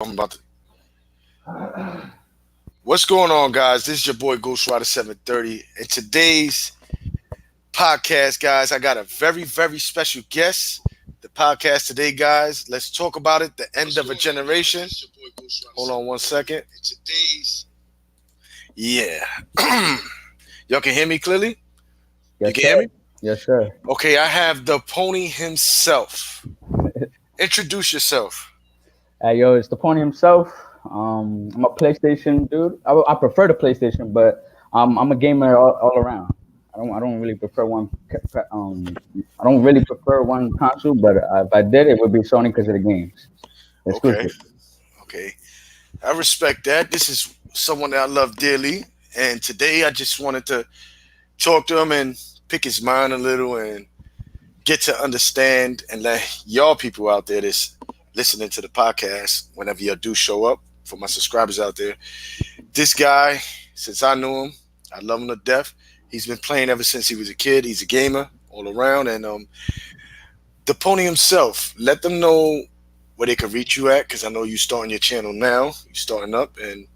I'm about to. What's going on, guys? This is your boy Ghost Rider 730. And today's podcast, guys, I got a very, very special guest. The podcast today, guys, let's talk about it. The end of a generation. Hold on one second. Yeah. Y'all can hear me clearly? Yes, you can sir. hear me? Yes, sir. Okay, I have the pony himself. Introduce yourself. Hey, yo, it's the pony himself. I'm a PlayStation dude. I prefer the PlayStation, but I'm a gamer all around. I don't really prefer one. I don't really prefer one console, but if I did, it would be Sony because of the games. Okay. Exclusive. Okay. I respect that. This is someone that I love dearly. And today I just wanted to talk to him and pick his mind a little and get to understand and let y'all people out there that's listening to the podcast, whenever y'all do show up, for my subscribers out there. This guy, since I knew him, I love him to death. He's been playing ever since he was a kid. He's a gamer all around. And the pony himself, let them know where they can reach you at, because I know you starting your channel now. You're starting up. And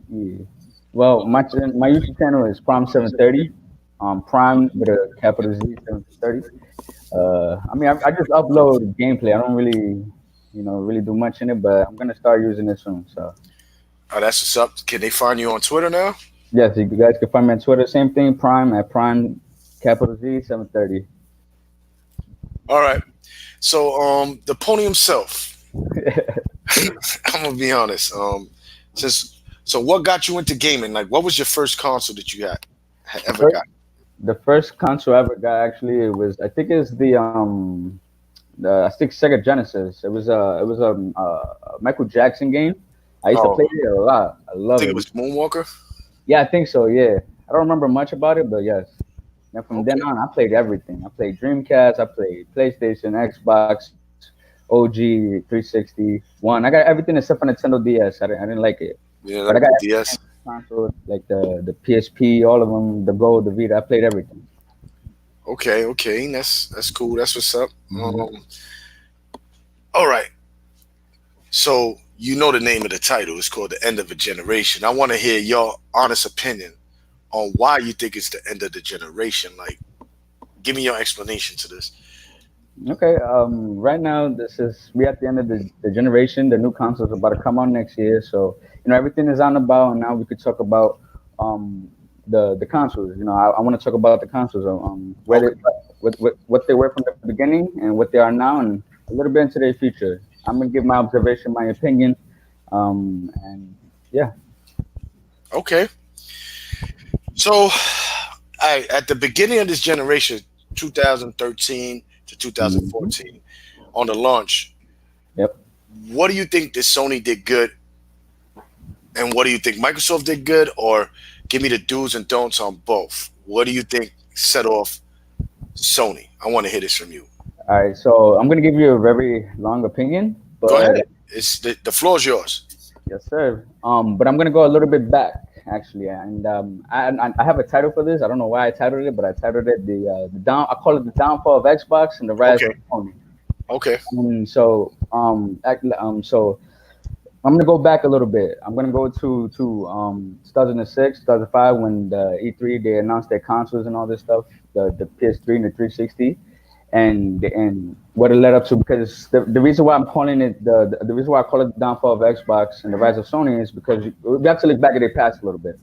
Yeah. Well, my YouTube channel is Prime730. Prime with a capital Z 730. I just upload gameplay. I don't really, really do much in it, but I'm gonna start using it soon. So. Oh, that's what's up. Can they find you on Twitter now? Yes, you guys can find me on Twitter. Same thing, Prime at Prime capital Z 730. All right. So the pony himself. I'm gonna be honest. So what got you into gaming? Like, what was your first console that you had ever got? The first console I ever got, actually, I think it's I think Sega Genesis. It was a Michael Jackson game. I used to play it a lot. I love it. It was Moonwalker. Yeah, I think so. Yeah, I don't remember much about it, but yes. And from then on, I played everything. I played Dreamcast. I played PlayStation, Xbox, OG, 360, One. I got everything except for Nintendo DS. I didn't like it. Yeah, But I got DS. console, like the PSP, all of them, the Gold, the Vita. I played everything. Okay, that's cool. That's what's up. Mm-hmm. All right. So you know the name of the title. It's called The End of a Generation. I want to hear your honest opinion on why you think it's the end of the generation. Like, give me your explanation to this. Okay. Right now, we at the end of the generation. The new console's about to come out next year, so everything is on about, and now we could talk about the consoles. I want to talk about the consoles, where what they were from the beginning and what they are now, and a little bit into their future. I'm gonna give my observation, my opinion, and yeah. Okay. So, at the beginning of this generation, 2013 to 2014, on the launch, Yep. what do you think that Sony did good, and what do you think Microsoft did good? Or give me the do's and don'ts on both. What do you think set off Sony? I want to hear this from you. All right, so I'm gonna give you a very long opinion, but Go ahead. It's the floor is yours. yes, sir. But I'm gonna go a little bit back, actually, and I have a title for this. I don't know why I titled it, but I titled it I call it the downfall of Xbox and the rise of Sony. Okay. And so so I'm gonna go back a little bit. I'm gonna go to 2006, 2005, when the E3 they announced their consoles and all this stuff, the PS3 and the 360. And what it led up to, because the reason why I'm calling it the reason why I call it the downfall of Xbox and the rise of Sony is because we have to look back at their past a little bit,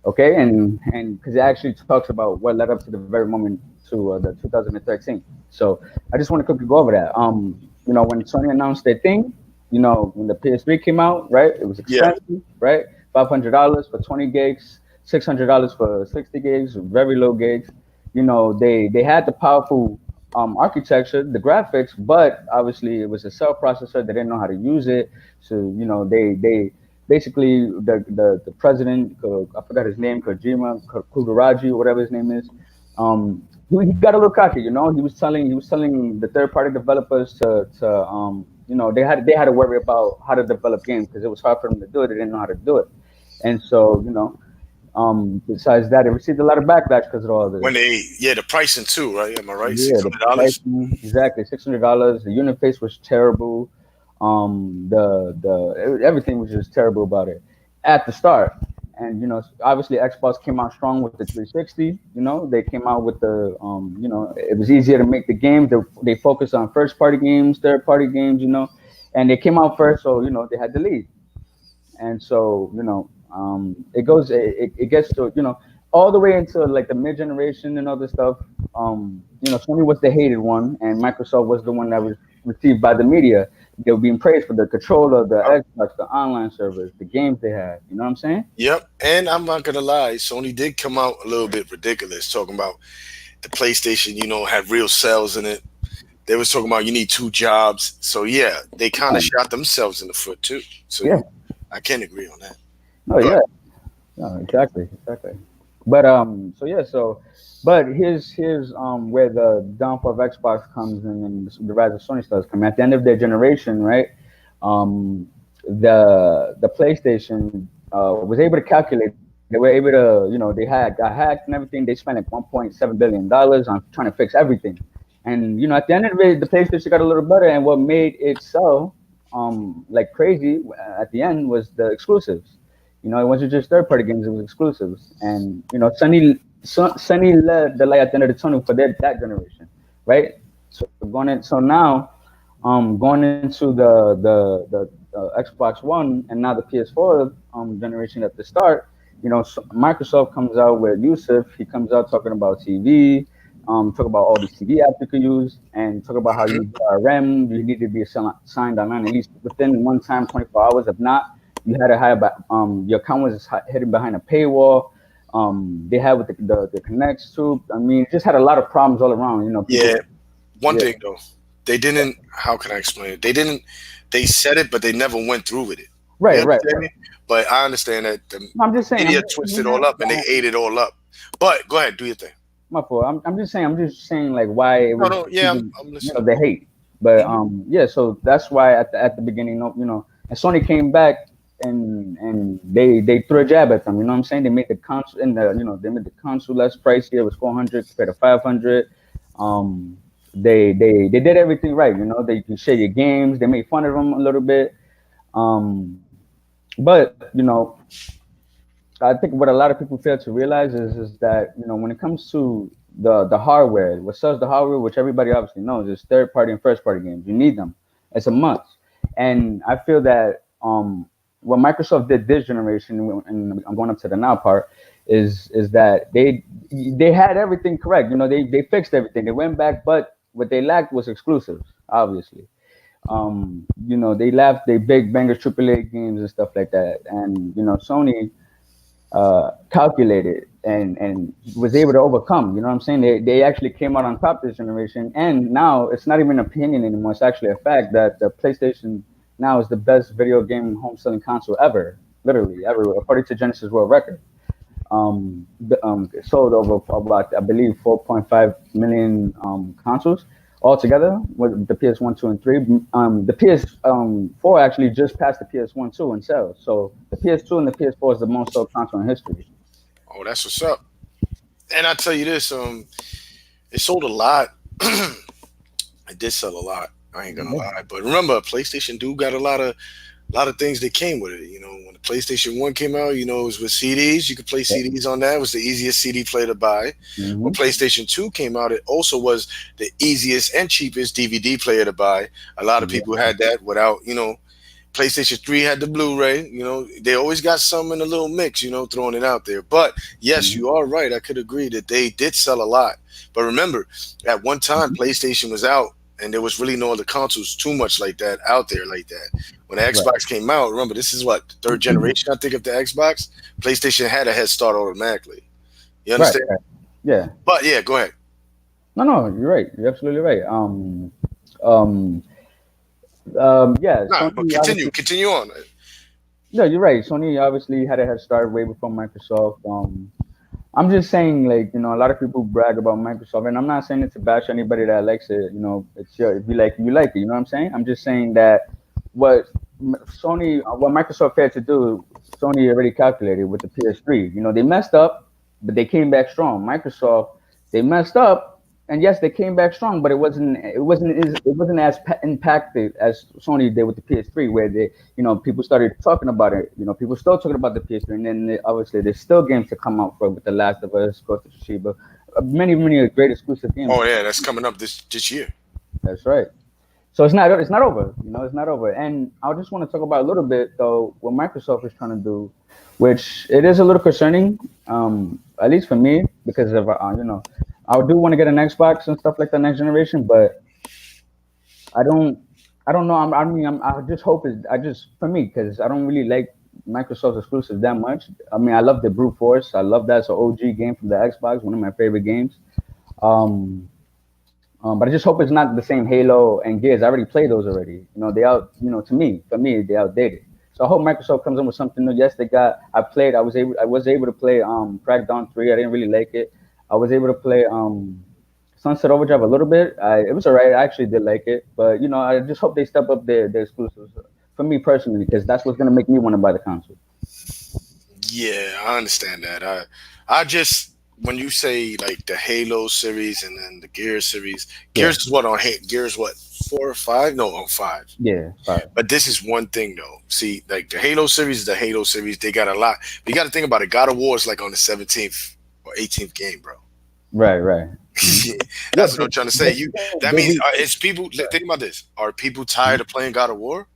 okay? And because it actually talks about what led up to the very moment to the 2013. So I just want to quickly go over that. When Sony announced their thing, when the PS3 came out, right? It was expensive, right? $500 for 20 gigs, $600 for 60 gigs, very low gigs. They had the powerful architecture, the graphics, but obviously it was a cell processor. They didn't know how to use it, so they basically the president, I forgot his name, Kudaraji, whatever his name is. He got a little cocky. He was telling the third party developers to they had to worry about how to develop games because it was hard for them to do it. They didn't know how to do it, and so besides that, it received a lot of backlash because of all this. When the pricing too, right? Am I right? Yeah, $600. exactly, $600. The interface was terrible. Everything was just terrible about it at the start. And obviously Xbox came out strong with the 360. They came out with it was easier to make the games. They focused on first party games, third party games. And they came out first, so they had the lead. And so it gets to all the way into like the mid generation and other stuff. Sony was the hated one, and Microsoft was the one that was received by the media. They were being praised for the controller, the Xbox, the online servers, the games they had. You know what I'm saying? Yep. And I'm not gonna lie, Sony did come out a little bit ridiculous, talking about the PlayStation, had real cells in it. They was talking about you need 2 jobs. So yeah, they kind of shot themselves in the foot too. So Yeah. I can agree on that. Oh But yeah. No, exactly, exactly. But so yeah, but here's where the downfall of Xbox comes in, and the rise of Sony starts coming. At the end of their generation, right? Um, the PlayStation was able to calculate. They were able to, they got hacked and everything. They spent like $1.7 billion on trying to fix everything. And at the end of the day, the PlayStation got a little better, and what made it sell like crazy at the end was the exclusives. It wasn't just third party games; it was exclusives. And Sony led the light at the end of the tunnel for that generation, right? So now, going into the Xbox One and now the PS4 generation at the start, Microsoft comes out with Yusuf. He comes out talking about TV, talk about all these TV apps you could use, and talk about how you need DRM. You need to be signed online at least within one time, 24 hours. If not, you had to have your account was hidden behind a paywall. They had with the connects too. I mean, just had a lot of problems all around. People. yeah, one Yeah. thing though, they didn't. How can I explain it? They didn't. They said it, but they never went through with it. You Right. Right. understand Right. me? But I understand that the No, I'm just saying. media twisted all up and they ate it all up. But go ahead, do your thing. My fault. I'm just saying. I'm just saying like why it No, was no, yeah, even I'm listening. the hate. But Mhm. yeah. So that's why at the beginning, and Sony came back and they threw a jab at them. You know what I'm saying? They made the console they made the console less pricey. It was 400 compared to 500. Um, they did everything right. They can share your games. They made fun of them a little bit. Um, but I think what a lot of people fail to realize is that when it comes to the hardware, what sells the hardware, which everybody obviously knows, is third party and first party games. You need them. It's a must. And I feel that what Microsoft did this generation, and I'm going up to the now part, is that they had everything correct. They fixed everything. They went back, but what they lacked was exclusives, obviously. They left they big bangers AAA games and stuff like that. And Sony calculated and was able to overcome. You know what I'm saying? They actually came out on top this generation, and now it's not even an opinion anymore. It's actually a fact that the PlayStation now is the best video game home selling console ever, literally ever, according to Genesis World Record. Sold over about I believe 4.5 million consoles altogether with the PS1, 2, and 3. The PS4 actually just passed the PS1, 2 in sales. So the PS2 and the PS4 is the most sold console in history. Oh, that's what's up. And I tell you this, it sold a lot. It did sell a lot. I ain't gonna Yeah, lie. But remember, PlayStation do got a lot of things that came with it. When the PlayStation 1 came out, it was with CDs. You could play yeah. CDs on that. It was the easiest CD player to buy. When Hmm. PlayStation 2 came out, it also was the easiest and cheapest DVD player to buy. A lot of people Yeah. had that without, PlayStation 3 had the Blu-ray. They always got some in a little mix, throwing it out there. But yes, Hmm. you are right. I could agree that they did sell a lot. But remember, at one time, Hmm. PlayStation was out and there was really no other consoles too much like that out there like that. When the Right. Xbox came out, remember, this is what, the third generation, I think, of the Xbox? PlayStation had a head start automatically. You Right. understand? Right. Yeah. But yeah, go ahead. No, no, you're right. You're absolutely right. Um, yeah. Nah, but Sony continue. obviously. Continue on. No, you're right. Sony obviously had a head start way before Microsoft. I'm just saying, like, a lot of people brag about Microsoft, and I'm not saying it to bash anybody that likes it. It's your, if you like it, you like it. You know what I'm saying? I'm just saying that what what Microsoft had to do, Sony already calculated with the PS3. They messed up, but they came back strong. Microsoft, they messed up. and yes, they came back strong, but it wasn't as impacted as Sony did with the PS3, where people started talking about it. People still talking about the PS3, and then obviously there's still games to come out for with The Last of Us, Ghost of Tsushima, many great exclusive games. Oh yeah, that's coming up this year. That's right. So it's not over. It's not over. And I just want to talk about a little bit though what Microsoft is trying to do, which it is a little concerning, at least for me, because of I do want to get an Xbox and stuff like the next generation, but I don't I don't know. I just hope it's I just for me because I don't really like Microsoft's exclusives that much. I mean, I love the Brute Force. I love that. It's an OG game from the Xbox, one of my favorite games. Um, but I just hope it's not the same Halo and Gears. I already played those already. They out. To me, for me, they outdated. So I hope Microsoft comes in with something new. Yes, they got. I played. I was able to play Crackdown 3. I didn't really like it. I was able to play Sunset Overdrive a little bit. It was alright. I actually did like it, but I just hope they step up their exclusives for me personally, because that's what's gonna make me want to buy the console. Yeah, I understand that. I just when you say like the Halo series and then the Gears series, Yeah, Gears is what on Gears what 4 or 5? No, on 5. yeah, fire. But this is one thing though. See, like the Halo series is the Halo series. They got a lot. But you got to think about it. God of War is like on the 17th or 18th game, bro. Right, right. Mhm. Yeah, That's what I'm trying to say. but You that they means re- it's people. Think about this. Are people tired Mhm. of playing God of War?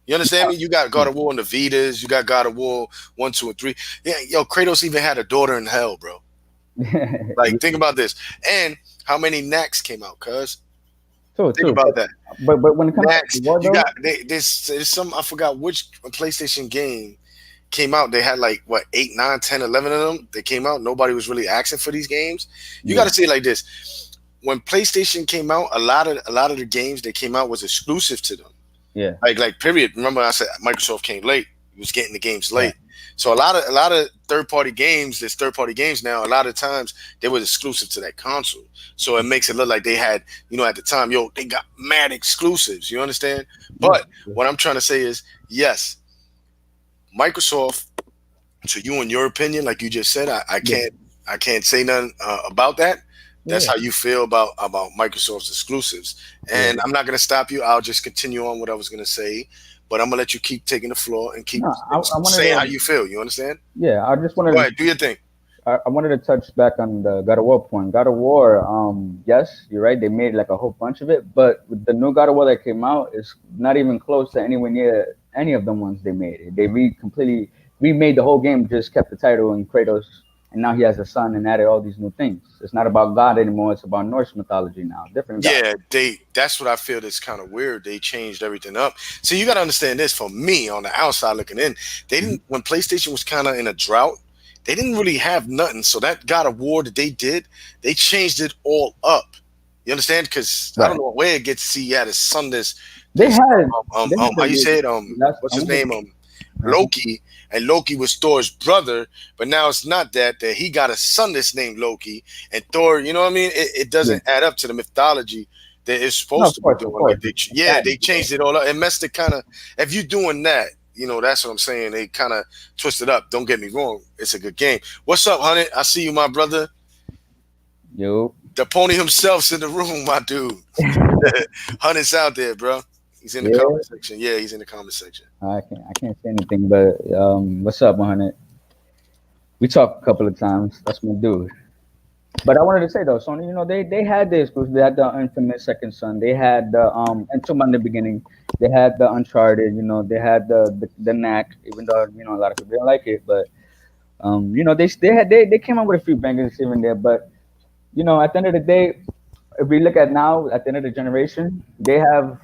You understand me? You got God of War on the Vitas. You got God of War 1, 2, and 3. Yeah, yo, Kratos even had a daughter in hell, bro. Like, think Yeah, about this. And how many Knacks came out, cuz? true, Think true. about that. But when it comes to Knacks. war You got though, there's some I forgot which PlayStation game came out. They had like what 8, 9, 10, 11 of them. They came out. Nobody was really asking for these games. You got yeah, to say it like this. When PlayStation came out, a lot of the games that came out was exclusive to them. yeah, Like period. Remember I said Microsoft came late. It was getting the games right. late. So a lot of third party games, there's third party games now. A lot of times they were exclusive to that console. So it makes it look like they had, at the time, yo, they got mad exclusives. You understand? Yeah, But what I'm trying to say is, yes, Microsoft. So you, in your opinion, like you just said, I yeah, can't say nothing about that. That's yeah, how you feel about Microsoft's exclusives, yeah. and I'm not gonna stop you. I'll just continue on what I was gonna say, but I'm gonna let you keep taking the floor and keep No, I wanted saying how to. you feel. You understand? Yeah, I just wanted Go to. ahead, do your thing. I wanted to touch back on the God of War point. God of War, yes, you're right. They made like a whole bunch of it, but with the new God of War that came out, it's not even close to anywhere near any of the ones they made. They completely remade the whole game, just kept the title and Kratos, and now he has a son and added all these new things. It's not about God anymore. It's about Norse mythology now, different God. Yeah, that's what I feel that's kind of weird. They changed everything up. So you got to understand this for me on the outside looking in. They Mhm. didn't when PlayStation was kind of in a drought, they didn't really have nothing. So that God of War that they did, they changed it all up. You understand? Because I don't Right. know where it gets. See, yeah, his son, They had they had how you the say it? last. What's I his wonder. name? Loki, and Loki was Thor's brother, but now it's not that he got a son that's named Loki, and Thor. You know what I mean? It Yeah. doesn't add up to the mythology that it's No, supposed to of be course, of doing. course. Like It's yeah, sad. they changed it all up. It messed it kind of. If you're doing that, that's what I'm saying. They kind of twisted up. Don't get me wrong. It's a good game. What's up, honey? I see you, my brother. Yo. The pony himself's in the room, my dude. Honey's out there, bro. He's in the Yeah. comment section. Yeah, he's in the comment section. I can't say anything, but what's up, 100? We talked a couple of times. That's my dude. But I wanted to say though, Sony, they had the exclusive. They had the infamous Second Son. They had the and in the beginning, they had the Uncharted. They had the Knack. Even though a lot of people didn't like it, but they came up with a few bangers here and there. But at the end of the day, if we look at now, at the end of the generation, they have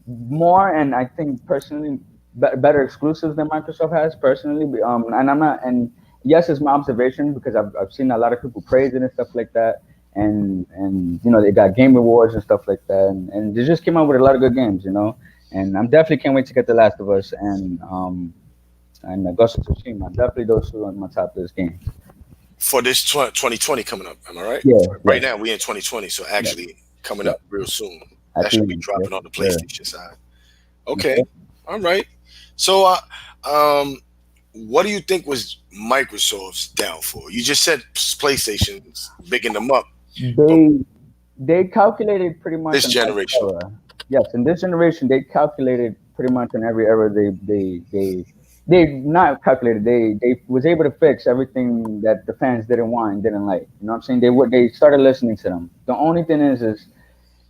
more, and I think personally better exclusives than Microsoft has personally. And I'm not, and yes, it's my observation because I've seen a lot of people praise it and stuff like that. And they got game awards and stuff like that, and they just came out with a lot of good games. And I'm definitely can't wait to get The Last of Us and Ghost of Tsushima. Definitely those two on my top list games. For this 2020 coming up. Am I right? Yeah, Right yes, now we in 2020, so yes, actually coming yes. up real soon. At That the should be end, yes, dropping on the sir. PlayStation side. Yes, Okay, sir. all right. So, what do you think was Microsoft's downfall? You just said PlayStation's bigging them up, but They they calculated pretty much this on every generation? era. Yes, in this generation, they calculated pretty much on every era. They not calculated. They was able to fix everything that the fans didn't want and didn't like. You know what I'm saying? They started listening to them. The only thing is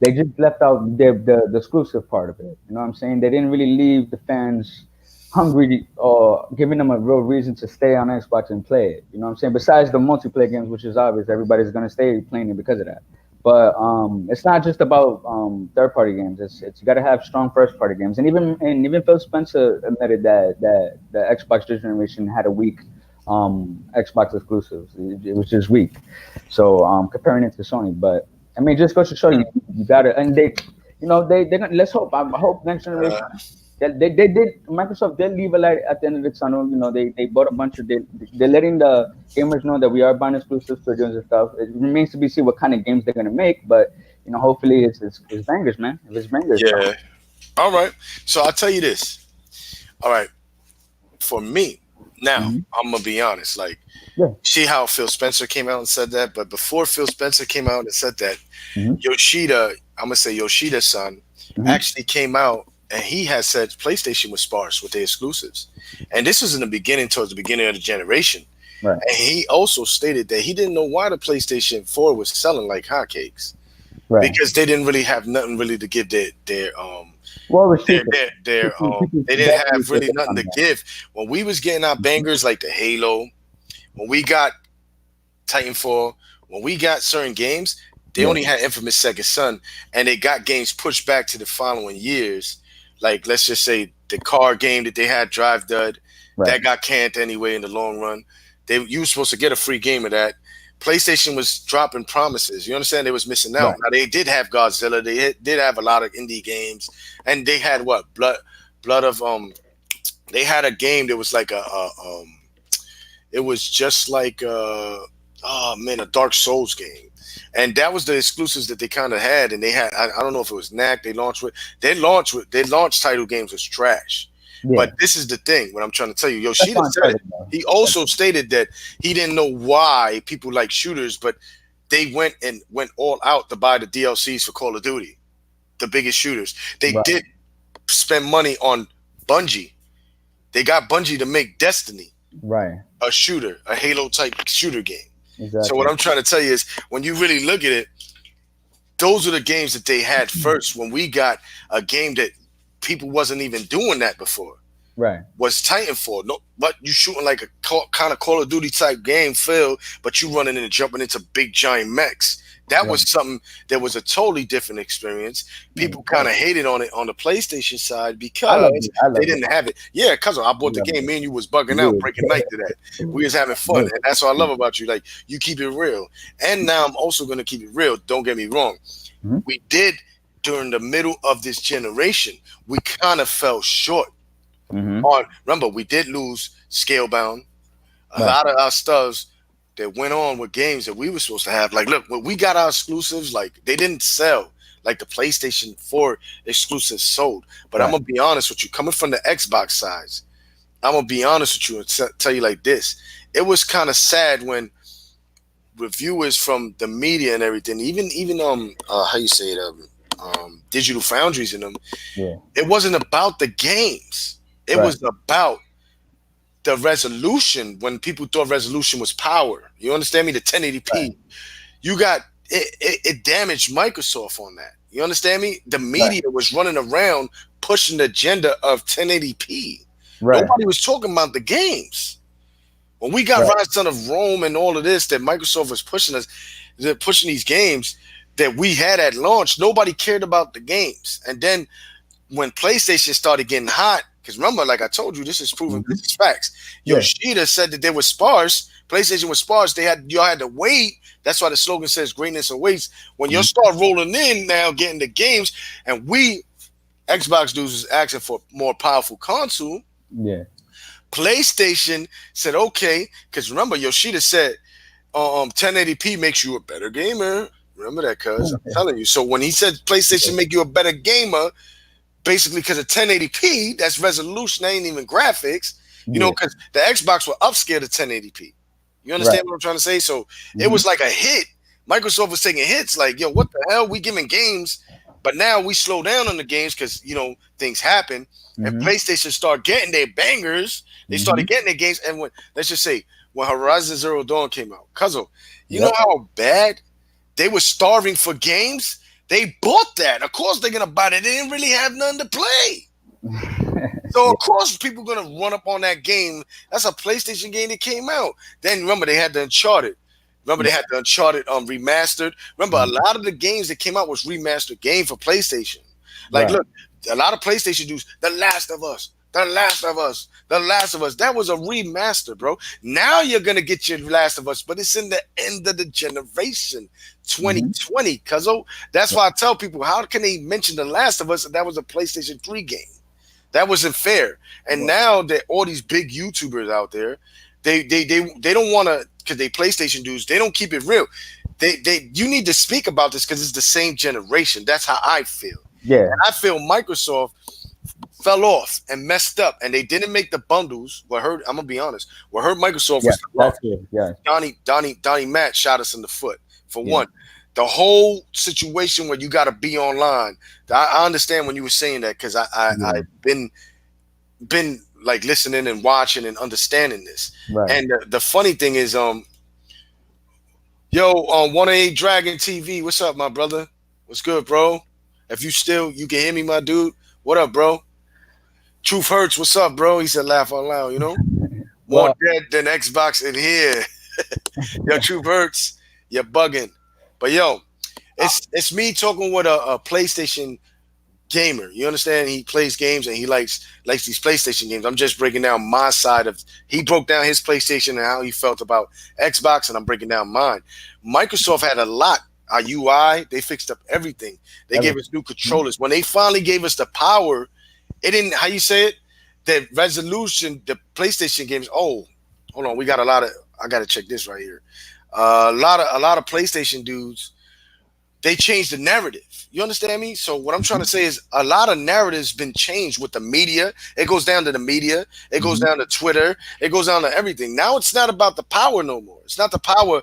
they just left out the exclusive part of it. You know what I'm saying? They didn't really leave the fans hungry or giving them a real reason to stay on Xbox and play it. You know what I'm saying? Besides the multiplayer games, which is obvious, everybody's gonna stay playing it because of that. But it's not just about third party games. It's you got to have strong first party games. And even Phil Spencer admitted that the Xbox generation had a weak Xbox exclusives. It was just weak. So comparing it to Sony, but I mean, just goes to show you, you gotta, and they're gonna. Let's hope. I hope next generation. Uh, They did. Microsoft did leave a light at the end of the tunnel. They bought a bunch of. They're letting the gamers know that we are buying exclusive studios and stuff. It remains to be seen what kind of games they're gonna make, but hopefully it's bangers, man. If it's bangers, yeah. All right. So I'll tell you this. All right. For me, now hmm I'm gonna be honest. Like, yeah, see how Phil Spencer came out and said that, but before Phil Spencer came out and said that, hmm Yoshida, I'm gonna say Yoshida's son, hmm actually came out and he had said PlayStation was sparse with their exclusives, and this was in the beginning, towards the beginning of the generation. right, And he also stated that he didn't know why the PlayStation 4 was selling like hotcakes right. because they didn't really have nothing really to give their Well, it was their cheaper. their, their People they didn't definitely have did really that nothing on to that. give. When we was getting our bangers like the Halo, when we got Titanfall, when we got certain games, they Yeah, only had Infamous Second Son, and they got games pushed back to the following years. Like, let's just say the car game that they had, Drive Dud, right, that got canned anyway in the long run. You were supposed to get a free game of that. PlayStation was dropping promises. You understand? They was missing out. right, Now they did have Godzilla. Did have a lot of indie games, and they had what blood of They had a game that was like it was just like oh man, a Dark Souls game, and that was the exclusives that they kind of had. And they had I don't know if it was Knack they launched with. They launched title games was trash. yeah. But this is the thing. What I'm trying to tell you, That's Yoshida on said it. target though. He also stated that he didn't know why people like shooters, but they went all out to buy the DLCs for Call of Duty, the biggest shooters. They Right, did spend money on Bungie. They got Bungie to make Destiny right, a shooter, a Halo type shooter game. So what exactly. I'm trying to tell you is when you really look at it, those are the games that they had first when we got a game that people wasn't even doing that before. Right, Was Titanfall. No, but you shooting like a kind of Call of Duty type game, Phil, but you running in and jumping into big giant mechs. That right. was something that was a totally different experience. No, People kind of hated on it on the PlayStation side I loved because it. I they loved it. didn't have it. Yeah, because I I bought the loved game. it. Me and you was bugging out, You breaking night to that. We was having fun, did. and that's what I love about you. Like you keep it real. And now I'm also gonna keep it real. Don't get me wrong. Mhm. We did during the middle of this generation. We kind of fell short Mhm. on. Remember, we did lose Scalebound. A Right. lot of our stuffs that went on with games that we were supposed to have. Like, look, when we got our exclusives, like they didn't sell like the PlayStation 4 exclusives sold. But I'm Right. gonna be honest with you, coming from the Xbox side, I'm gonna be honest with you and tell you like this: it was kind of sad when reviewers from the media and everything, even how you say it, digital foundries in them, Yeah. it wasn't about the games. It Right. was about the resolution when people thought resolution was power. You understand me? The Right. 1080p. You got it damaged Microsoft on that. You understand me? The Right. media was running around pushing the agenda of 1080p. Right. Nobody was talking about the games. When we got Right. Rise Son of Rome and all of this that Microsoft was pushing us, they're pushing these games that we had at launch, nobody cared about the games. And then when PlayStation started getting hot, because remember, like I told you, this is proven, Mhm. this is facts. Yeah. Yoshida said that they were sparse. PlayStation was sparse. Y'all had to wait. That's why the slogan says "greatness awaits." When you Mhm. start rolling in now, getting the games, and we Xbox dudes is asking for a more powerful console. Yeah. PlayStation said okay, because remember Yoshida said 1080p makes you a better gamer. Remember that, cuz I'm telling you. So when he said PlayStation make you a better gamer, basically because of 1080p, that's resolution, ain't even graphics, Yeah. because the Xbox will upscale to 1080p. You Right. understand what I'm trying to say? So it Mhm. was like a hit Microsoft was taking hits. Like, yo, what the hell? We giving games, but now we slow down on the games because things happen. And Mm-hmm. PlayStation start getting their bangers. They Mm-hmm. started getting their games. And when let's just say when Horizon Zero Dawn came out, Cuzzo, you know Yep. how bad they were starving for games. They bought that. Of course, they're gonna buy it. They didn't really have none to play. So Yeah. of course people gonna run up on that game. That's a PlayStation game that came out. Then remember they had the Uncharted. Remember they Yeah. had the Uncharted remastered. Remember a Mhm. lot of the games that came out was remastered game for PlayStation. Like Right. look, a lot of PlayStation dudes, The Last of Us, The Last of Us, The Last of Us. That was a remaster, bro. Now you're gonna get your Last of Us, but it's in the end of the generation, Mm-hmm. 2020. Cuzzo. That's why I tell people, how can they mention The Last of Us if that was a PlayStation 3 game? That wasn't fair. And Right. now that all these big YouTubers out there, they don't want to because they PlayStation dudes. They don't keep it real. They you need to speak about this because it's the same generation. That's how I feel. Yeah. And I feel Microsoft fell off and messed up, and they didn't make the bundles. What hurt? I'm gonna be honest. What hurt Microsoft Yeah. was the love. That's it. Yeah. Donnie Matt shot us in the foot for Yeah. one. The whole situation where you got to be online. I understand when you were saying that because Yeah. I've been like listening and watching and understanding this. Right. And the funny thing is, yo, on 1A Dragon TV, what's up, my brother? What's good, bro? If you can hear me, my dude. What up, bro? Truth hurts. What's up, bro? He said, laugh out loud. More Well. dead than Xbox in here. Yo, Truth hurts. You're bugging. But yo, it's me talking with a PlayStation gamer. You understand? He plays games and he likes these PlayStation games. I'm just breaking down my side of. He broke down his PlayStation and how he felt about Xbox, and I'm breaking down mine. Microsoft had a lot. Our UI, they fixed up everything. They gave Everything. us new controllers. When they finally gave us the power, it didn't. How you say it? The resolution, the PlayStation games. Oh, hold on. We got a lot of. I got to check this right here. A lot of PlayStation dudes, they changed the narrative. You understand me? So what I'm trying to say is a lot of narratives been changed with the media. It goes down to the media. It goes Mm-hmm. down to Twitter. It goes down to everything. Now it's not about the power no more. It's not the power.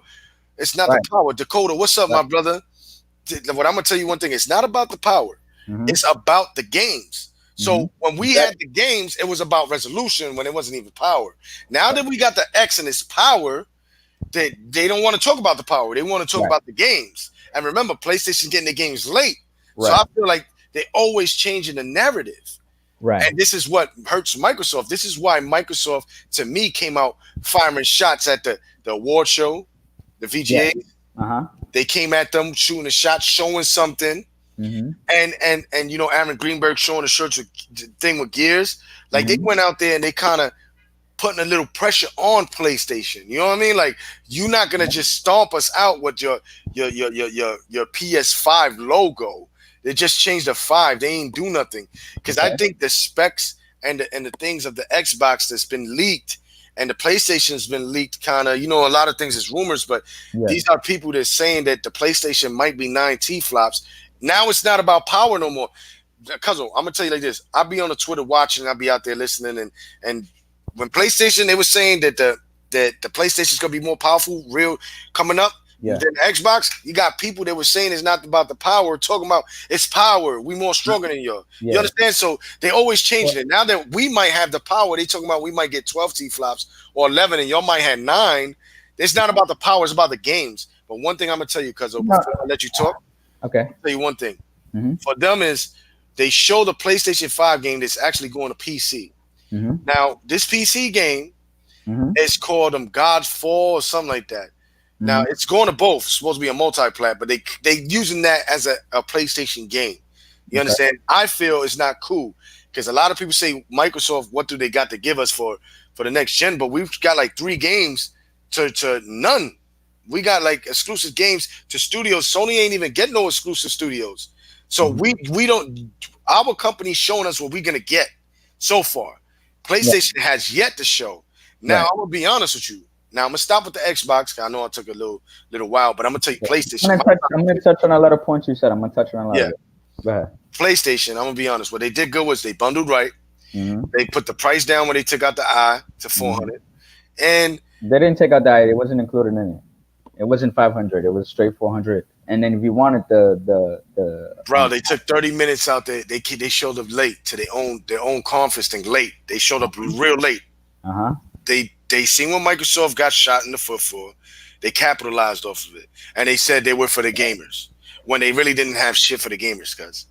It's not the Right. power. Dakota, what's up, Right. my brother? What I'm gonna tell you one thing. It's not about the power. Mm-hmm. It's about the games. Mm-hmm. So when we Exactly. had the games, it was about resolution when it wasn't even power. Now that we got the X and its power, they don't want to talk about the power. They want to talk Right. about the games. And remember, PlayStation getting the games late. So Right. I feel like they always changing the narrative. Right. And this is what hurts Microsoft. This is why Microsoft, to me, came out firing shots at the award show, the Yeah. VGA. Uh-huh. They came at them shooting a shot, showing something. Mm-hmm. And Aaron Greenberg showing the shirts with the thing with gears. Like they Mm-hmm. went out there and they kind of putting a little pressure on PlayStation. You know what I mean? Like you're not gonna just stomp us out with your PS5 logo. They just changed the five. They ain't do nothing because I Okay. think the specs and the things of the Xbox that's been leaked and the PlayStation's been leaked. Kind of, a lot of things is rumors, but Yeah. these are people that's saying that the PlayStation might be 9T flops. Now it's not about power no more. Cuz I'm gonna tell you like this. I'll be on the Twitter watching, I'll be out there listening, and when PlayStation, they were saying that the PlayStation's gonna be more powerful, real coming up Yeah. than the Xbox. You got people that were saying it's not about the power, talking about it's power. We more stronger than you. You Yeah. understand? So they always Well, changing it. Now that we might have the power, they talking about we might get 12 T flops or 11, and y'all might have 9. It's not about the power, it's about the games. But one thing I'm gonna tell you, cuz no. before I let you talk, Okay. I'll tell you one thing. Mm-hmm. For them is they show the PlayStation 5 game that's actually going to PC. Mm-hmm. Now, this PC game Mm-hmm. is called God's Fall or something like that. Now, Mm-hmm. it's going to both. It's supposed to be a multi-plat, but they using that as a PlayStation game. You Okay. understand? I feel it's not cool because a lot of people say Microsoft, what do they got to give us for the next gen? But we've got like 3 games to none. We got like exclusive games to studios. Sony ain't even getting no exclusive studios. So Mm-hmm. we don't. Our company's showing us what we're gonna get so far. Yeah. PlayStation has yet to show. Now Right. I'm gonna be honest with you. Now I'm gonna stop with the Xbox. 'Cause I know I took a little while, but I'm gonna tell you Yeah. PlayStation. I'm gonna touch on a lot of points you said. I'm gonna touch on a lot Yeah, of it. Go ahead. PlayStation. I'm gonna be honest. What they did good was they bundled right. Mm-hmm. They put the price down when they took out the I to Mm-hmm. 400, and They didn't take out the. It wasn't included in it. It wasn't 500. It was straight 400. And then if you wanted the Bro, they took 30 minutes out there. They showed up late to their own conference thing. Late. They showed up real late. uh-huh. They seen when Microsoft got shot in the foot for. They capitalized off of it, and they said they were for the gamers when they really didn't have shit for the gamers, cuz.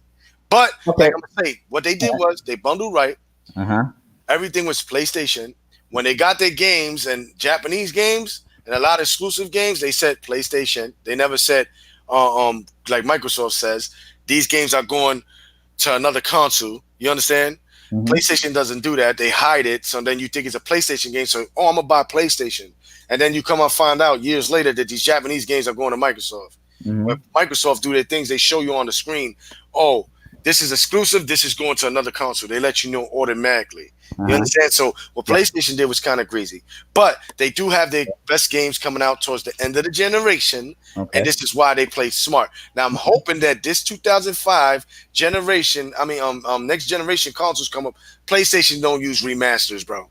But Okay. like I'm gonna say, what they did was they bundled right. Uh-huh. Everything was PlayStation. When they got their games and Japanese games and a lot of exclusive games, they said PlayStation. They never said, like Microsoft says, these games are going to another console. You understand? Hmm. PlayStation doesn't do that. They hide it. So then you think it's a PlayStation game. So, I'm going to buy PlayStation. And then you come and find out years later that these Japanese games are going to Microsoft. When Hmm. Microsoft do their things, they show you on the screen, oh, this is exclusive. This is going to another console. They let you know automatically. You Uh-huh. understand? So what Yeah. PlayStation did was kind of crazy. But they do have their best games coming out towards the end of the generation. And Okay. this is why they play smart. Now I'm hoping that this 2005 generation, next generation consoles come up. PlayStation don't use remasters, bro.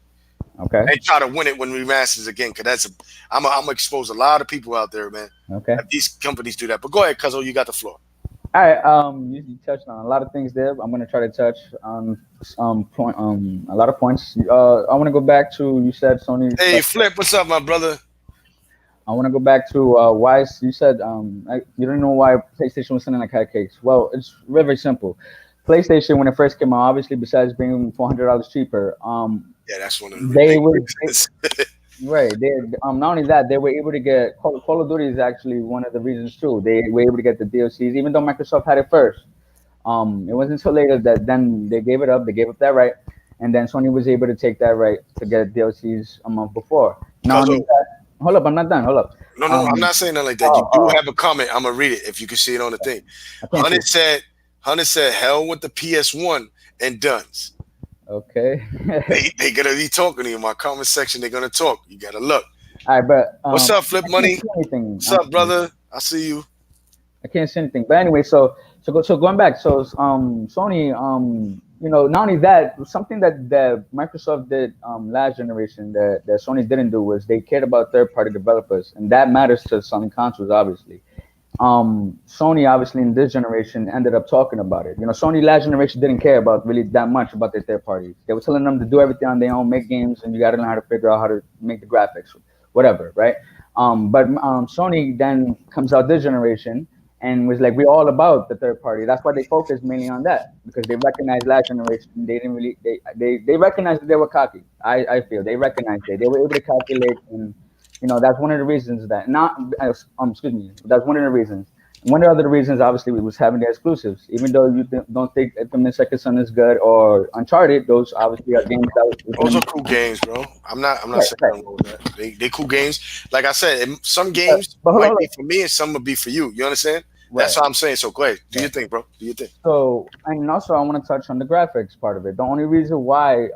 Okay. They try to win it when remasters again, because I'm gonna expose a lot of people out there, man. Okay. If these companies do that. But go ahead, Cuzzo, you got the floor. All right. You touched on a lot of things there. I'm gonna try to touch on a lot of points. I want to go back to you said Sony. Hey, Flip, what's up, my brother? I want to go back to why you said you don't know why PlayStation was selling like hotcakes. Well, it's very, very simple. PlayStation when it first came out, obviously besides being $400 cheaper, Yeah, that's one of the they big were reasons. right. They not only that they were able to get Call of Duty is actually one of the reasons too. They were able to get the DLCs even though Microsoft had it first. It wasn't until later that then they gave it up. They gave up that right, and then Sony was able to take that right to get DLCs a month before. Not only Cuzzo, that, hold up, I'm not done. Hold up. no, I'm Um, not saying nothing like that. You oh, do oh, have a comment. I'm gonna read it if you can see it on the thing. I can't see. Hunter said, hell with the PS1 and duns. Okay. They gonna be talking to you in my comment section. They're gonna talk. You gotta look. All right, but What's up, Flip I can't Money? see anything. What's up, brother? I see you. I can't see anything. But anyway, so going back, so Sony, not only that, something that Microsoft did last generation that Sony didn't do was they cared about third party developers, and that matters to Sony consoles, obviously. Sony obviously in this generation ended up talking about it. Sony last generation didn't care about really that much about their third parties. They were telling them to do everything on their own, make games, and you got to learn how to figure out how to make the graphics, whatever, right? But Sony then comes out this generation and was like, we're all about the third party. That's why they focused mainly on that because they recognized last generation they didn't really they recognized that they were cocky. I feel they recognized it. They were able to calculate and that's one of the reasons that not excuse me, that's one of the reasons. One of the other reasons obviously was having the exclusives. Even though you don't think Infamous Second Son is good or Uncharted, those obviously are games that was Those gonna are make cool games, bro. I'm not right, saying right. nothing wrong with that. They cool games. Like I said, some But, games but hold on, might hold be on. for me and some will be for you. You understand? That's Right. what I'm saying. So go ahead. Do your Right. thing, bro. Do your thing. So, and also I want to touch on the graphics part of it. The only reason why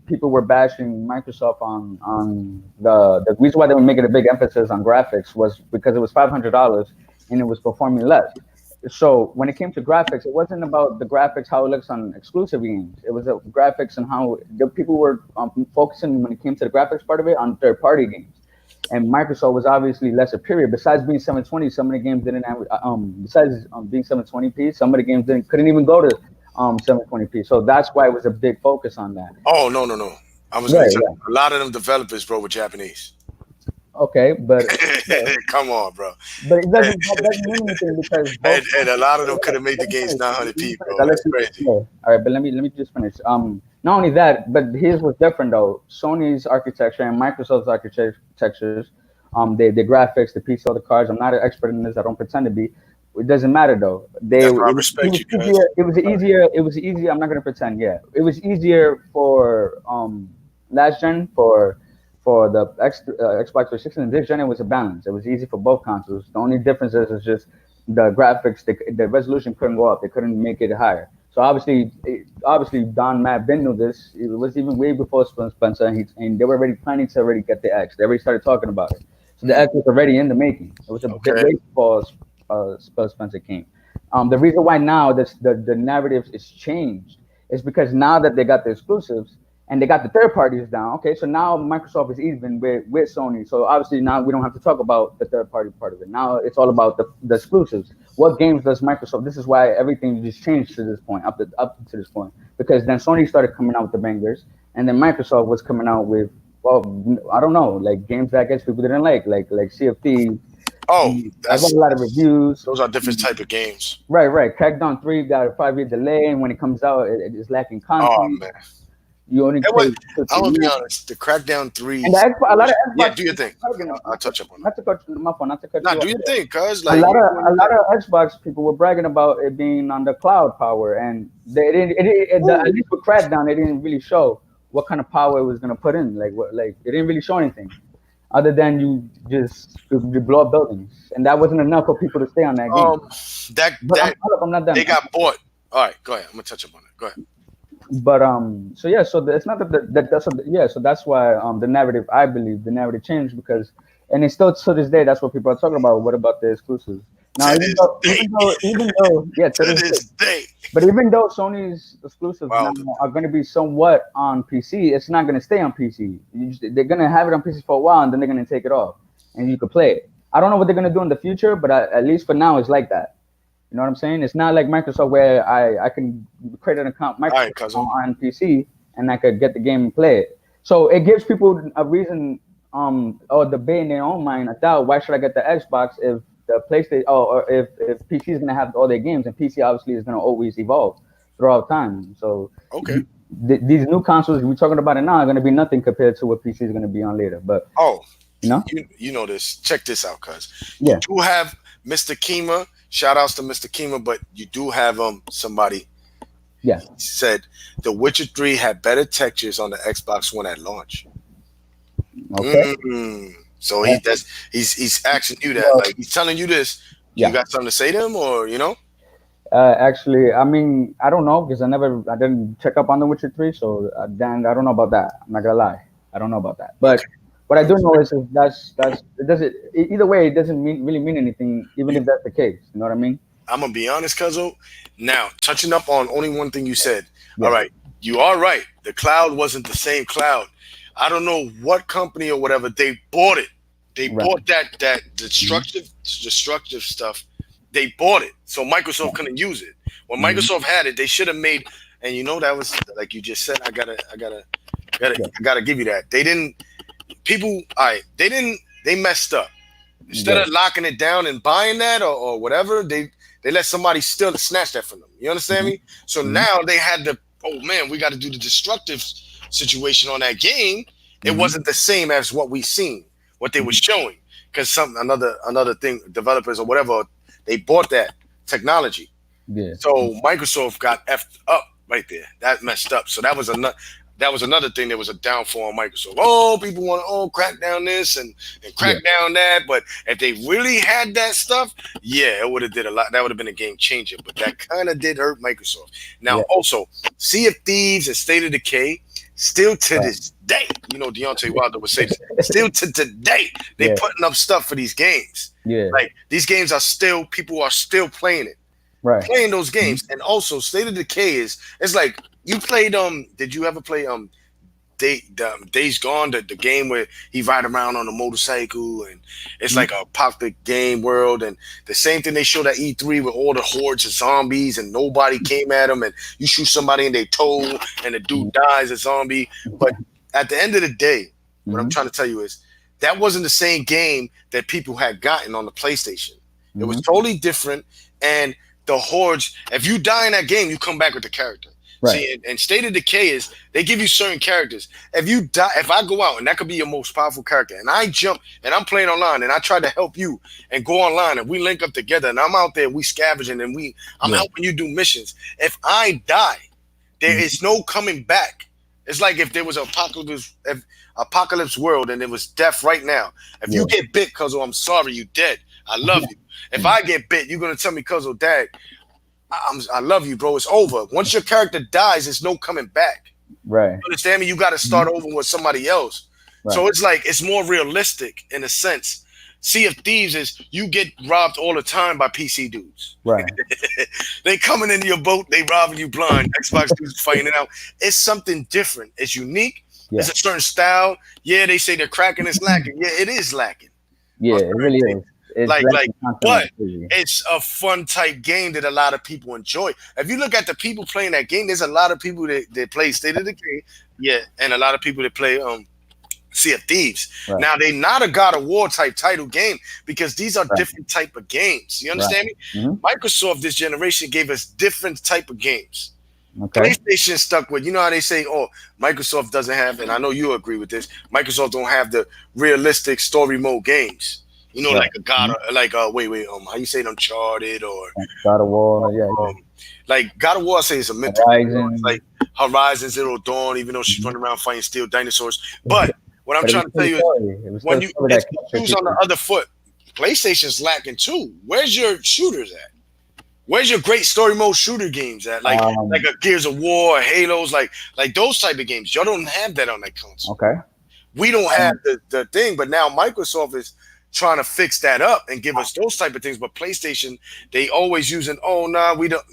people were bashing Microsoft on the reason why they were making a big emphasis on graphics was because it was $500 and it was performing less. So when it came to graphics, it wasn't about the graphics how it looks on exclusive games. It was the graphics and how the people were focusing when it came to the graphics part of it on third party games and Microsoft was obviously less superior. Besides being 720, some of the games didn't have. Besides being 720p, some of the games couldn't even go to 720p. So that's why it was a big focus on that. Oh no. I was gonna Right. tell Yeah. you, a lot of them developers, bro, were Japanese. Okay, but yeah, Come on, bro. but it doesn't that doesn't mean anything because both. And a lot of them could have made the Let me games finish. Let me 900p, finish. bro. I'll let That's you. crazy. Yeah. All right, but let me just finish. Not only that, but his was different though. Sony's architecture and Microsoft's architectures, the graphics, the PC, all the cards. I'm not an expert in this. I don't pretend to be. It doesn't matter though. That's why I respect you, Easier. cuz. It was easier. It was easier. I'm not gonna pretend. Yeah, it was easier for last gen for the Xbox 360 and this gen. It was a balance. It was easy for both consoles. The only difference is just the graphics. The resolution couldn't go up. They couldn't make it higher. So obviously, Don Matt Ben knew this. It was even way before Spencer, and they were already planning to already get the X. They already started talking about it. So the X was already in the making. It was a bit Okay. way before Spencer came. The reason why now the narrative is changed is because now that they got the exclusives, and they got the third parties down. Okay, so now Microsoft is even with Sony. So obviously now we don't have to talk about the third party part of it. Now it's all about the exclusives. What games does Microsoft? This is why everything just changed to this point, up to this point, because then Sony started coming out with the bangers, and then Microsoft was coming out with, well, I don't know, like games that I guess people didn't like Sea of Thieves. Oh, I got a lot of reviews. those are different type of games. Right. Crackdown 3 got a 5-year delay, and when it comes out, it is lacking Oh content. man, You only it play was. I'm gonna be honest. The Crackdown and the threes. A lot of Yeah, Xbox do your thing. people, I'll touch up on that. not to cut my phone, not to cut Nah, you do off. your thing, cuz A like lot you of doing a your lot thing. of Xbox people were bragging about it being on the cloud power, and they didn't. At least with Crackdown, they didn't really show what kind of power it was gonna put in. Like it didn't really show anything other than you blow up buildings, and that wasn't enough for people to stay on that game. Um, that But that I'm not done. they got bought. All right, go ahead. I'm gonna touch up on it. Go ahead. But so yeah, so it's not that's yeah, so that's why the narrative, I believe the narrative changed, because and it's still to this day that's what people are talking about. What about the exclusives now? To this day, Even though yeah, to to this day, this day. but even though Sony's exclusives now Wow. are going to be somewhat on PC, it's not going to stay on PC. They're going to have it on PC for a while, and then they're going to take it off, and you can play it. I don't know what they're going to do in the future, but at least for now, it's like that. You know what I'm saying? It's not like Microsoft where I can create an account All Microsoft right, cousin. on PC and I could get the game and play it. So it gives people a reason, or debate in their own mind, a doubt. Why should I get the Xbox if the PlayStation, or if PC is gonna have all their games, and PC obviously is gonna always evolve throughout time. So Okay. these new consoles we're talking about it now are gonna be nothing compared to what PC is gonna be on later. But Oh, you know, you know this. Check this out, cuz you yeah, do have Mr. Keema. Shout outs to Mr. Keema, but you do have somebody yeah, said The Witcher 3 had better textures on the Xbox One at launch. okay, So yeah, he's asking you that, well, like he's telling you this. You yeah. got something to say to him, or you know? Actually, I mean, I don't know because I didn't check up on The Witcher 3, so then I don't know about that. I'm not gonna lie, I don't know about that. But Okay, what I do know is that's it doesn't either way. It doesn't really mean anything, even you, if that's the case. You know what I mean? I'm gonna be honest, Cuzzo. Now, touching up on only one thing you said. All Yeah, right, you are right. The cloud wasn't the same cloud. I don't know what company or whatever they bought it. They right. bought that Hmm. destructive stuff. They bought it, so Yeah. Microsoft couldn't use it. When Hmm. Microsoft had it, they should have made. And you know that was like you just said. Yeah. I gotta give you that. They didn't. People, all right. They didn't. They messed up. Instead Yeah. of locking it down and buying that or whatever, they let somebody still snatch that from them. You understand Hmm. me? So Hmm. now they had to. Oh man, we got to do the destructive situation on that game. It Hmm. wasn't the same as what we seen, what they were Hmm. showing, because another thing, developers or whatever, they bought that technology. Yeah. So Microsoft got effed up right there. That messed up. So that was another thing. There was a downfall on Microsoft. Oh, people want to crack down this and crack Yeah. down that. But if they really had that stuff, yeah, it would have did a lot. That would have been a game changer. But that kind of did hurt Microsoft. Now Yeah. also, Sea of Thieves and State of Decay. Still to Right. this day, you know Deontay Wilder would say this. Still to today, they Yeah. putting up stuff for these games. Yeah. Like these games are still people are still playing it Right. playing those Hmm. games. And also State of Decay is it's like you played did you ever play Days Gone, the game where he ride around on a motorcycle and it's Hmm. like a apocalyptic game world, and the same thing they showed at E3 with all the hordes of zombies and nobody came at them, and you shoot somebody in their toe and the dude dies a zombie. But at the end of the day, what I'm Hmm. trying to tell you is that wasn't the same game that people had gotten on the PlayStation. It was Hmm. totally different. And the hordes, if you die in that game, you come back with the character. Right. See, and State of Decay is they give you certain characters. If you die, if I go out and that could be your most powerful character, and I jump and I'm playing online and I try to help you and go online and we link up together and I'm out there, we scavenging and I'm Yeah. helping you do missions. If I die, there Hmm. is no coming back. It's like if there was apocalypse world and it was death right now. If you Yeah. get bit, Cuzzo, I'm sorry, you dead. I love you. If I get bit, you're gonna tell me, Cuzzo, Dad, I love you, bro. It's over. Once your character dies, there's no coming back. Right. You understand me? You got to start over with somebody else. Right. So it's like it's more realistic in a sense. Sea of Thieves is you get robbed all the time by PC dudes. Right. They coming into your boat, they robbing you blind. Xbox dudes fighting it out. It's something different. It's unique. Yeah. It's a certain style. Yeah, they say they're cracking. It's lacking. Yeah, it is lacking Yeah, on it certain really things. is. It's Like, lacking content but like crazy. it's a fun type game that a lot of people enjoy. If you look at the people playing that game, there's a lot of people that play State of the Game, yeah, and a lot of people that play Sea of Thieves. Right. Now they not a God of War type title game because these are Right. different type of games. You Right. understand me? Hmm. Microsoft this generation gave us different type of games. Okay. PlayStation stuck with, you know how they say, oh, Microsoft doesn't have, and I know you agree with this. Microsoft don't have the realistic story mode games. You know, Right. like a God, like how you say it, Uncharted or God of War. Yeah. Yeah. um, like God of War. I say it's a mental. It's Horizon. like Horizon Zero Dawn, even though she's Mhm. running around fighting steel dinosaurs. But what I'm But it was trying to still tell a you is story. It was still when a you story it's that captured shoes on the people. other foot, PlayStation's lacking too. Where's your shooters at? Where's your great story mode shooter games at? Like Um. a Gears of War, Halos, like those type of games. Y'all don't have that on that console. Okay. We don't have Um. the thing, but now Microsoft is trying to fix that up and give us those type of things. But PlayStation, they always using, oh nah, we don't.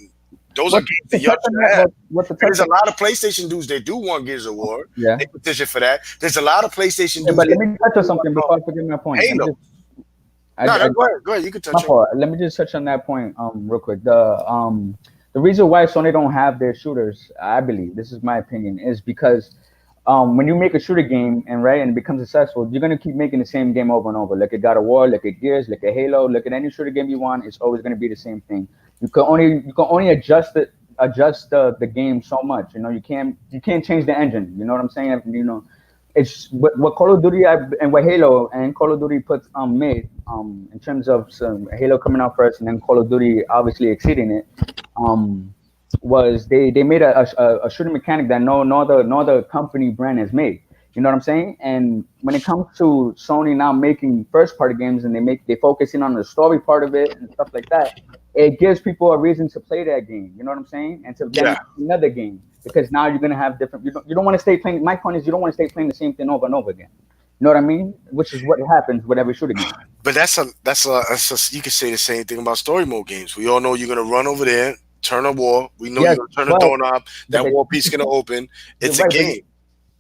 Those are What games to that y'all touch on should that? have. What to And touch there's a on? lot of PlayStation dudes that do want Gears of War. Yeah. They petition for that. There's a lot of PlayStation Yeah, dudes but that let me touch on do something want before I forget my point. Let me Halo. just. No, I, no, go ahead. Go ahead. You can My touch on. fault. Let me just touch on that point real quick. The reason why Sony don't have their shooters, I believe, this is my opinion, is because when you make a shooter game and right and it becomes successful, you're gonna keep making the same game over and over. Look at God of War, look at Gears, look at Halo, look at any shooter game you want. It's always gonna be the same thing. You can only adjust the game so much. You can't change the engine. You know what I'm saying? It's what Call of Duty and what Halo and Call of Duty puts made in terms of some Halo coming out first and then Call of Duty obviously exceeding it um was they made a shooting mechanic that no other company brand has made. You know what I'm saying? And when it comes to Sony now making first party games and they focusing on the story part of it and stuff like that, it gives people a reason to play that game. You know what I'm saying? And to then Yeah, another game because now you're gonna have different. You don't want to stay playing. My point is you don't want to stay playing the same thing over and over again. You know what I mean? Which is what happens with every shooting game. but that's you can say the same thing about story mode games. We all know you're gonna run over there, turn a wall. We know Yes, you're gonna turn a but doorknob. but That they, wall piece gonna open. you're It's a right, but game.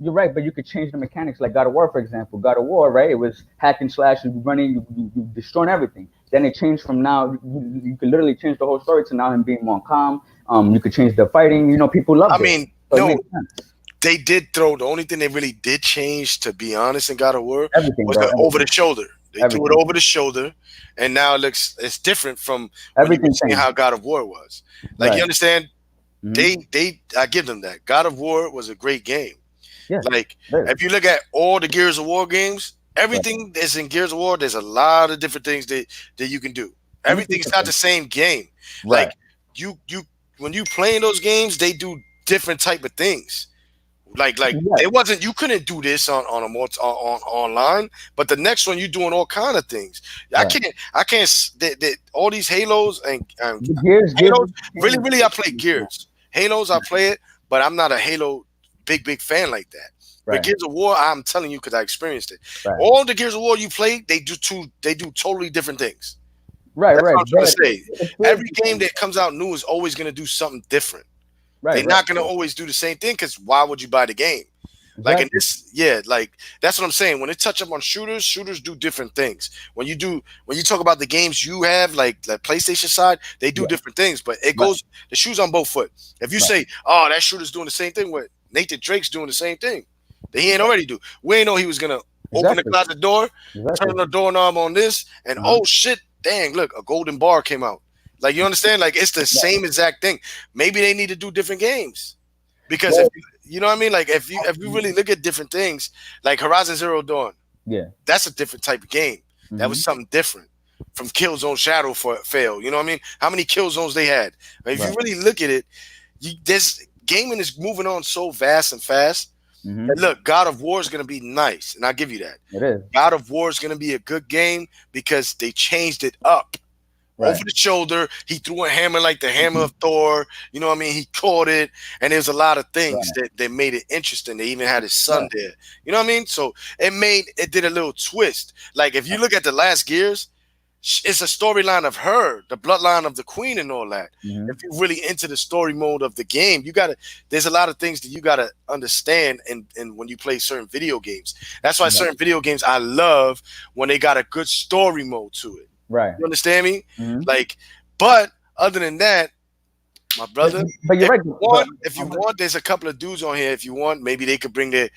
you're right, but you could change the mechanics like God of War, for example. God of War, right? It was hack and slash, and you running, you destroying everything. Then it changed from now. You could literally change the whole story to now him being more calm. You could change the fighting. People I loved it, mean, so it no, makes sense. they did throw. The only thing they really did change, to be honest, in God of War Everything, was bro. the over Everything. the shoulder. They threw it Everything. over the shoulder, and now it's different from when you were Everything seeing changed. how God of War was. Like you Right. understand, Hmm. I give them that. God of War was a great game. Yeah. Like It is. if you look at all the Gears of War games, Right. everything that's in Gears of War, there's a lot of different things that you can do. Everything Everything's not the different. same game. Right. Like you when you playing those games, they do different type of things. Like Yes. it wasn't you couldn't do this on a on online, but the next one you're doing all kind of things. Right. I can't all these Halos and The Gears Halos. is Really, I play changed. Gears. Halos, I play it, but I'm not a Halo big fan like that. But Right. Gears of War, I'm telling you because I experienced it. Right. All the Gears of War you play, they do totally different things. Right. That's Right. what I'm trying But to say. it's weird Every game because that comes out new is always going to do something different. right. They're Right. not going to always do the same thing because why would you buy the game? Like in Exactly. this, yeah, like that's what I'm saying. When it touch up on shooters, shooters do different things. When you talk about the games you have, like the PlayStation side, they do Yeah. different things. But it Right. goes the shoes on both foot. If you Right. say, "Oh, that shooter's doing the same thing," with Nathan Drake's doing the same thing that he ain't already do. We ain't know he was gonna open the Exactly. closet door, Exactly. turn the doorknob on this, and Uh-huh. oh shit, dang, look, a golden bar came out. Like you understand? Like it's the Right. same exact thing. Maybe they need to do different games. Because if Well, you know what I mean, like if you really look at different things, like Horizon Zero Dawn, yeah. that's a different type of game. That Hmm. was something different from Killzone Shadow for Fail. You know what I mean? How many kill zones they had? If you Right. really look at it, this gaming is moving on so vast and fast. Hmm. And look, God of War is going to be nice, and I'll give you that. It is. God of War is going to be a good game because they changed it up. over Right. the shoulder. He threw a hammer like the hammer of Thor. You know what I mean? He caught it, and there's a lot of things Right. that made it interesting. They even had his son Right. there. You know what I mean? So it did a little twist. Like if you look at the last Gears, it's a storyline of her, the bloodline of the queen, and all that. Mm-hmm. If you're really into the story mode of the game, you gotta. There's a lot of things that you gotta understand, and when you play certain video games, that's why Right. certain video games I love when they got a good story mode to it. Right. You understand me? Mm-hmm. Like, but other than that, my But brother, but you're if right. you But want, if you want, there's a couple of dudes on here. If you want, maybe they could bring their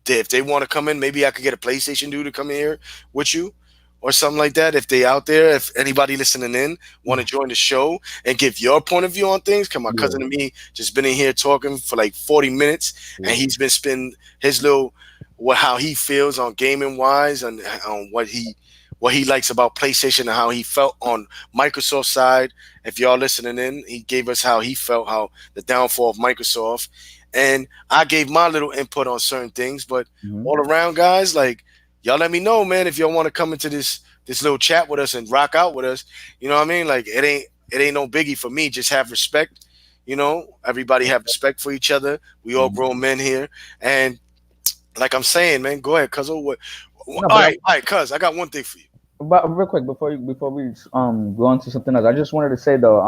if they want to come in, maybe I could get a PlayStation dude to come in here with you or something like that. If they out there, if anybody listening in want to join the show and give your point of view on things, cause my yeah, cousin and me just been in here talking for like 40 minutes and yeah. he's been spending his little how he feels on gaming wise and on what he likes about PlayStation and how he felt on Microsoft side. If y'all listening in, he gave us how he felt, how the downfall of Microsoft, and I gave my little input on certain things. But Mm-hmm. all around, guys, like y'all, let me know, man, if y'all want to come into this little chat with us and rock out with us. You know what I mean? Like it ain't no biggie for me. Just have respect. You know, everybody have respect for each other. We all Mm-hmm. grown men here, and like I'm saying, man, go ahead, cuz. All No, right, all right, cuz. I got one thing for you. but real quick before we go on to something else, I just wanted to say though,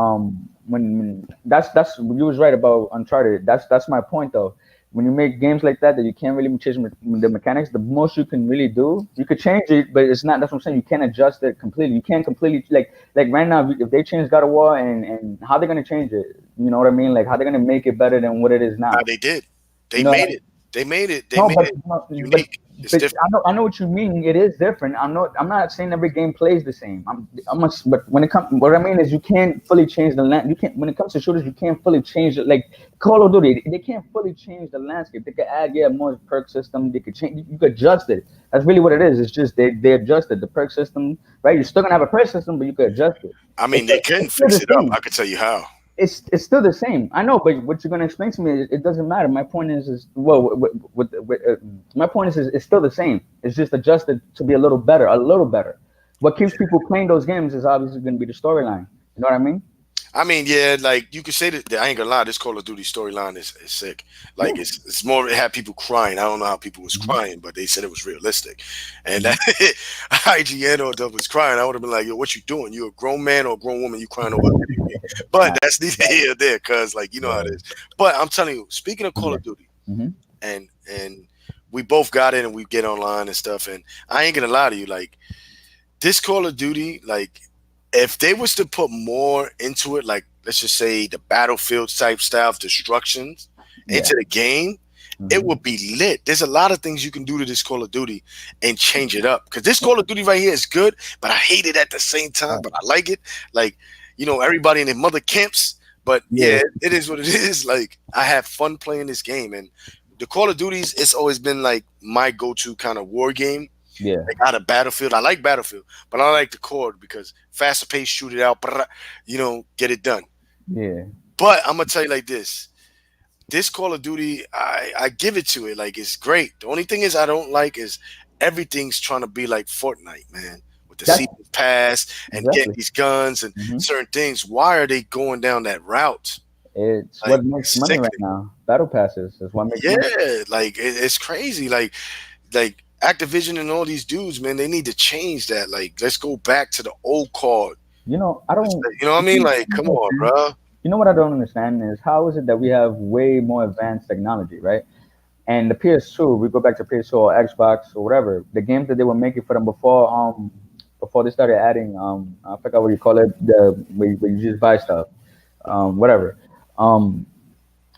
when that's you was right about Uncharted. That's my point though. When you make games like that you can't really change the mechanics, the most you can really do, you could change it, but it's not. That's what I'm saying. You can't adjust it completely. You can't completely like right now. If they change God of War and how they're gonna change it, you know what I mean? Like how they're gonna make it better than what it is How now. they did. You They know, made it. They made it. They no, made but it no, but unique. It's but different. I know what you mean. It is different. I'm not saying every game plays the same. But when it comes, what I mean is you can't fully change the land. You can't when it comes to shooters, you can't fully change it. Like Call of Duty, they can't fully change the landscape. They could add more perk system. They could change. You could adjust it. That's really what it is. It's just they adjusted the perk system. Right, you're still gonna have a perk system, but you could adjust it. I It's mean, they couldn't it's still fix the it up. same. I could tell you how. It's still the same. I know, but what you're gonna explain to me, it doesn't matter. My point is well, my point is it's still the same. It's just adjusted to be a little better, a little better. What keeps people playing those games is obviously gonna be the storyline. You know what I mean? I mean, yeah, like you could say that I ain't gonna lie, this Call of Duty storyline is sick. Yeah. Like it's more it had people crying. I don't know how people was Hmm. crying, but they said it was realistic. And Hmm. that IGN or the was crying, I would have been like, yo, what you doing? You a grown man or a grown woman, you crying over a video game. But Nah, that's neither here or there, cause like you know how it yeah, is. But I'm telling you, speaking of Call yeah. of Duty, Hmm. and we both got in and we get online and stuff, and I ain't gonna lie to you, like this Call of Duty, like if they was to put more into it, like let's just say the battlefield type style of destructions Yeah. into the game, it Hmm. would be lit. There's a lot of things you can do to this Call of Duty and change it up. Because this Call of Duty right here is good, but I hate it at the same time. Right. But I like it. Like, everybody in their mother camps. But Yeah. yeah, it is what it is. Like, I have fun playing this game. And the Call of Duties, it's always been like my go-to kind of war game Yeah. like out of Battlefield. I like Battlefield, but I like the Cord because faster pace, shoot it out, get it done. Yeah. But I'm gonna tell you like this Call of Duty, I give it to it. Like it's great. The only thing is I don't like is everything's trying to be like Fortnite, man. With the That's season pass and getting exactly. these guns and Hmm. certain things. Why are they going down that route? It's Like what makes it's money right sickening. now. Battle passes is what makes money. Yeah, like it's crazy. Like Activision and all these dudes, man, they need to change that. Like, let's go back to the old card. I don't. You know what I mean? Like, come on, bro. You know what I don't understand is how is it that we have way more advanced technology, right? And the PS2, we go back to PS2 or Xbox or whatever, the games that they were making for them before they started adding I forgot what you call it, the where you just buy stuff, whatever. Um,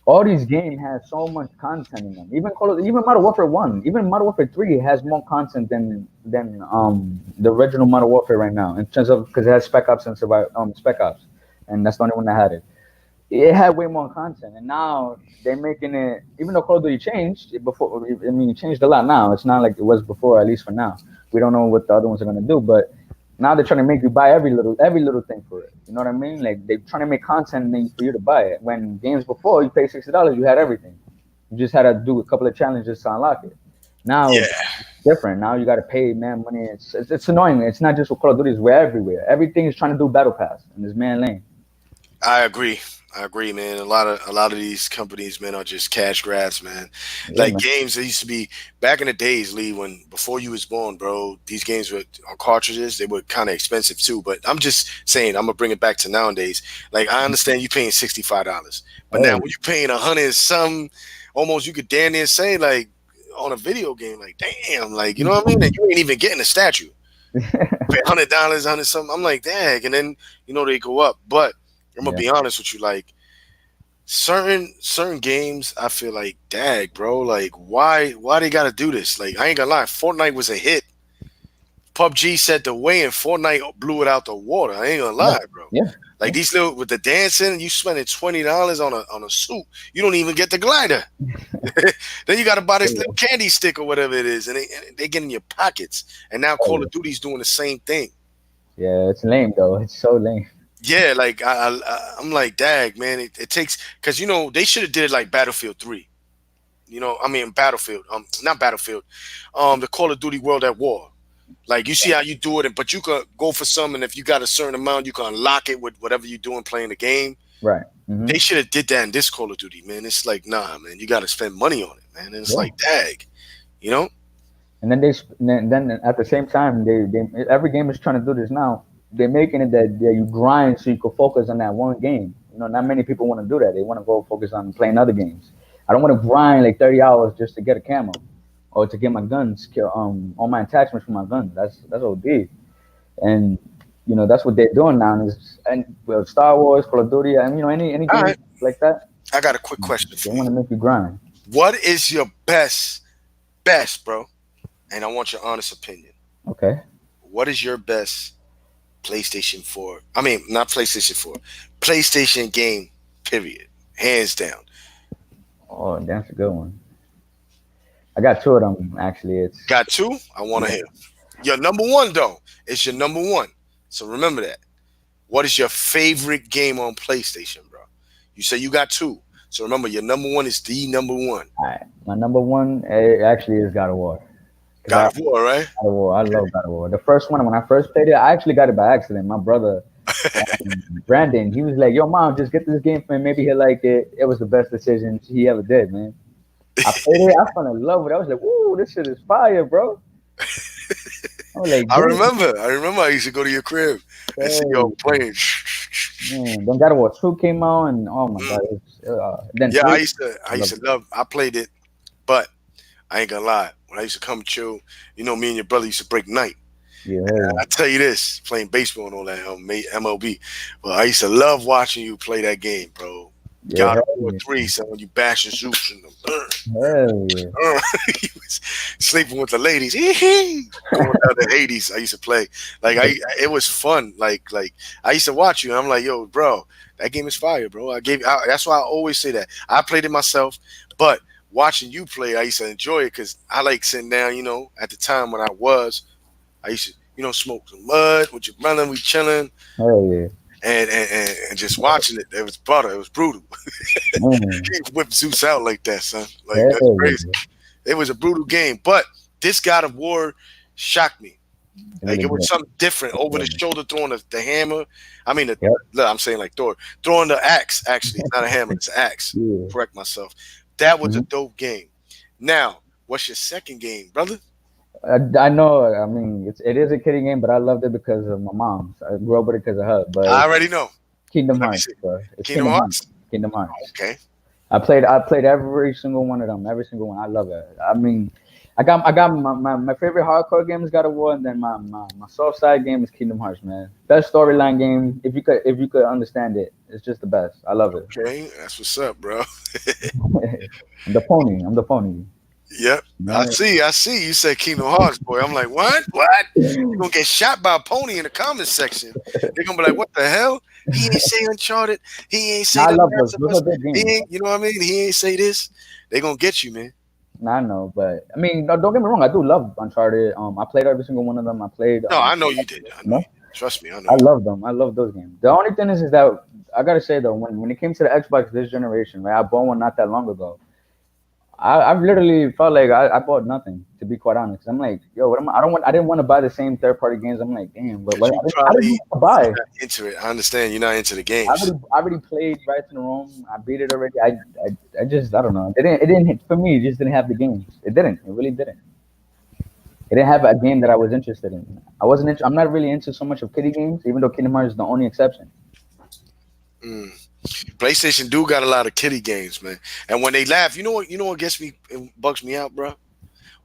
all these games have so much content in them. Even Modern Warfare One, even Modern Warfare Three has more content than the original Modern Warfare right now in terms of because it has Spec Ops and Spec Ops, and that's the only one that had it. It had way more content, and now they're making it. Even though Call of Duty changed before, I mean, it changed a lot now. It's not like it was before, at least for now. We don't know what the other ones are gonna do, but now they're trying to make you buy every little thing for it. You know what I mean? Like they're trying to make content for you to buy it. When games before you pay $60, you had everything. You just had to do a couple of challenges to unlock it. Now Yeah. different. Now you got to pay man money. It's annoying. It's not just with Call of Duty. It's we're everywhere. Everything is trying to do battle pass, and it's man lane. I agree. I agree, man. A lot of these companies, man, are just cash grabs, man. Yeah, Like man. games that used to be back in the days, Lee, when before you was born, bro. These games were on cartridges. They were kind of expensive too. But I'm just saying, I'm gonna bring it back to nowadays. Like I understand you paying $65, but now Hey, when you paying 100 and some, almost you could damn near say like on a video game, like damn, like you know what I mean? And you ain't even getting a statue. Pay $100, hundred something. I'm like, dang, and then they go up. But I'm gonna yeah, be honest with you, like certain games, I feel like, dag, bro, like why they gotta do this? Like I ain't gonna lie, Fortnite was a hit. PUBG set the way, and Fortnite blew it out the water. I ain't gonna yeah, lie, bro. yeah, Like these little with the dancing, you spending $20 on a suit, you don't even get the glider. Then you got to buy this little candy stick or whatever it is, and they get in your pockets. And now Call yeah. of Duty's doing the same thing. Yeah, it's lame though. It's so lame. Yeah, like I'm like, dag, man. It takes because they should have did it like Battlefield 3. I mean Battlefield, not Battlefield, the Call of Duty World at War. Like you see how you do it, but you could go for some, and if you got a certain amount, you can unlock it with whatever you're doing playing the game. Right. Hmm. They should have did that in this Call of Duty, man. It's like, nah, man, you got to spend money on it, man. And it's Yeah. like, dag, you know? And then then at the same time, they every game is trying to do this now. They're making it that you grind so you can focus on that one game. Not many people want to do that. They want to go focus on playing other games. I don't want to grind like 30 hours just to get a camo or to get my guns, all my attachments for my guns. That's OD. And that's what they're doing now. And well, Star Wars, Call of Duty, and any All game right, like that, I got a quick question they for want you. to make you grind. What is your best, bro? And I want your honest opinion. Okay. What is your best PlayStation 4? I mean, not PlayStation 4, PlayStation game, period. Hands down. Oh, that's a good one. I got two of them actually. It's Got two? I want to yeah. hear. Your number one, though, is your number one. So remember that. What is your favorite game on PlayStation, bro? You say you got two. So remember, your number one is the number one. All right. My number one actually is God of War. Cause God of War, right? God of War, I love God of War. The first one when I first played it, I actually got it by accident. My brother Brandon, he was like, "Yo, mom, just get this game for him. Maybe he'll like it." It was the best decision he ever did, man. I played it. I fell in love with it. I was like, "Ooh, this shit is fire, bro." I was like, I "Damn, remember. I remember I used to go to your crib and see y'all hey, playing. man." Then God of War 2 came out, and oh my Mm. god, then Yeah, 3. I I used love to it. love. I played it, but I ain't gonna lie. When I used to come chill, me and your brother used to break night. Yeah, hell I tell you this, playing baseball and all that, MLB. Well, I used to love watching you play that game, bro. yeah, God of hell War yeah, 3, son, when you bash the Zeus and hell yeah. he was sleeping with the ladies. Going down to Hades. I used to play. Like it was fun. Like I used to watch you. And I'm like, yo, bro, that game is fire, bro. That's why I always say that. I played it myself, but watching you play, I used to enjoy it because I like sitting down. At the time when I used to, smoke some mud with your brother. We chilling Hell yeah. and just watching it. It was butter. It was brutal. Man, He whipped Zeus out like that, son. Like that's hell crazy. yeah. It was a brutal game, but this God of War shocked me. It Like really it was did. something different. Over the Yeah. shoulder, throwing the hammer. I mean, Yep. look, I'm saying like Thor throwing the axe. Actually, it's not a hammer; it's an axe. Yeah. Correct myself. That was a Mhm. dope game. Now, what's your second game, brother? I know. I mean, it is a kiddie game, but I loved it because of my mom. I grew up with it because of her. But I it's already know. Kingdom Let me Hearts, see. bro. It's Kingdom Kingdom Hearts. Hearts. Kingdom Hearts. Okay. I played every single one of them. Every single one. I love it. I mean, I got my favorite hardcore game is God of War, and then my soft side game is Kingdom Hearts, man. Best storyline game. If you could understand it, it's just the best. I love it. Okay, that's what's up, bro. I'm the pony. I'm the pony. Yep. I Man. see. I see. You said Kingdom Hearts, boy. I'm like, what? What? You're gonna get shot by a pony in the comment section. They're gonna be like, what the hell? He ain't say Uncharted. He ain't say I the love Last those. of Those Us. are good He games. ain't, you know what I mean? He ain't say this. They gonna get you, man. I know, but I mean, don't get me wrong. I do love Uncharted. I played every single one of them. I played. No, I know you did. I You know you know, did. Trust me, I know I you. love them. I love those games. The only thing is that I gotta say though, when it came to the Xbox this generation, right? I bought one not that long ago. I've literally felt like I bought nothing, to be quite honest. I'm like, yo, what am I? I didn't want to buy the same third party games. I'm like, damn, but Because what? you I didn't probably know what to buy. not into it. I understand you're not into the games. I already played Rise in the Rome. I beat it already. I just, I don't know. It didn't hit for me. It just didn't have the games. It didn't. It really didn't. It didn't have a game that I was interested in. I wasn't. I'm not really into so much of kiddie games, even though Kingdom Hearts is the only exception. Mm. PlayStation do got a lot of kiddie games, man. And when they laugh, you know what gets me, it bugs me out, bro.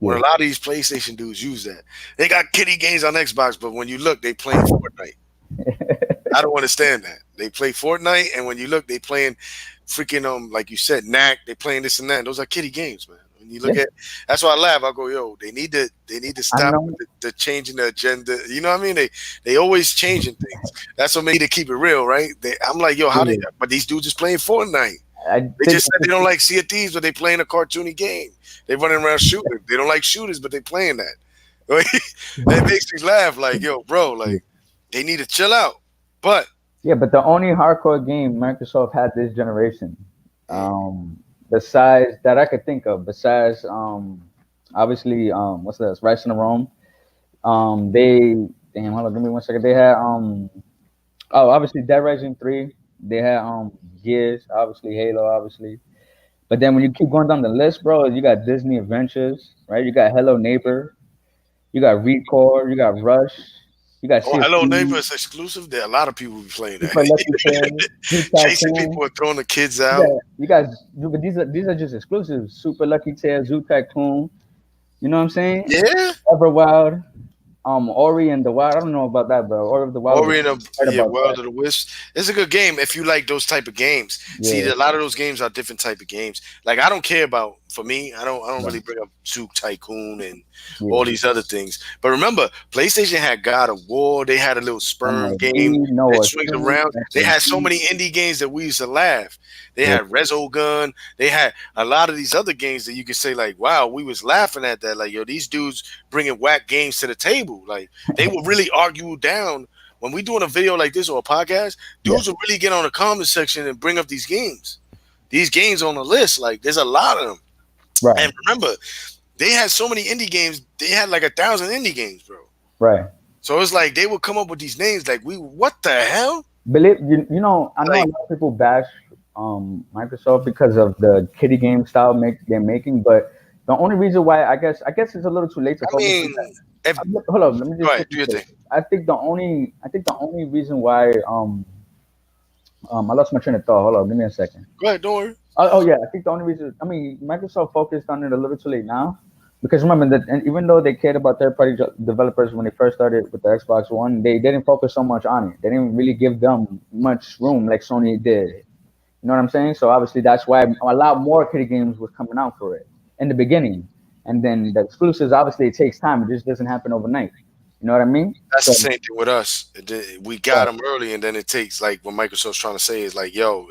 When a Yeah. lot of these PlayStation dudes use that, they got kiddie games on Xbox, but when you look, they playing Fortnite. I don't understand that. They play Fortnite, and when you look, they playing freaking like you said, Knack. They playing this and that. Those are kiddie games, man. When you look Yeah. at, that's why I laugh. I go, yo, they need to I stop with know. the changing the agenda. You know what I mean? They always changing things. That's what made it keep it real, right? I'm like, yo, how they? Yeah. But these dudes is playing Fortnite. I They think just said they don't like Sea of Thieves, but they playing a cartoony game. They running around shooting. They don't like shooters, but they playing that. That makes me laugh. Like, yo, bro, like they need to chill out. But yeah, but the only hardcore game Microsoft had this generation, mm, besides that I could think of, besides obviously what's that? Rise in the Rome. They damn, hold on, give me 1 second. They had oh, obviously Dead Rising 3. They had Gears, obviously Halo, obviously. But then when you keep going down the list, bro, you got Disney Adventures, right? You got Hello Neighbor, you got Recore, you got Rush, you got oh, Sea of Hello Neighbor Thieves, is exclusive. There, a lot of people be playing that, Super Lucky Tales, Zoo chasing Tycoon. people and throwing the kids You out. got but these are just exclusives. Super Lucky Tales, Zoo Tycoon. You know what I'm saying? Yeah, Everwild, Ori and the Wild. I don't know about that, bro. Ori of the Wild. Ori in a Heard yeah, about that? World of the Wisps. It's a good game if you like those type of games. See, Yeah, a lot of those games are different type of games. Like I don't care about for me. I don't right. really bring up Zook Tycoon and all Yeah. these other things. But remember, PlayStation had God of War. They had a little sperm MLB, game that Noah swings 2, around. They had so SMG. many indie games that we used to laugh. They Yeah, had Resogun. They had a lot of these other games that you could say like, wow, we was laughing at that. Like, yo, these dudes bringing whack games to the table. Like they would really argue down when we doing a video like this or a podcast, yeah, dudes will really get on the comment section and bring up these games. These games on the list, like there's a lot of them. right, And remember, they had so many indie games. They had like 1,000 indie games, bro. right. So it's like they would come up with these names, like we, what the hell? Believe you know, I know a Like, lot of people bash Microsoft because of the kiddie game style they're making, but the only reason why I guess it's a little too late to I focus on mean, if that. Hold on, let me go just ahead, quickly do your say. thing. I think the only reason why I lost my train of thought. Hold on, give me a second. Go ahead, don't worry. Oh yeah, I think the only reason I mean Microsoft focused on it a little too late now, because remember that and even though they cared about third-party developers when they first started with the Xbox One, they didn't focus so much on it. They didn't really give them much room like Sony did. You know what I'm saying? So obviously that's why a lot more kiddie games was coming out for it in the beginning, and then the exclusives obviously it takes time. It just doesn't happen overnight. You know what I mean? That's the So same thing with us. We got right, them early, and then it takes like what Microsoft's trying to say is like, yo,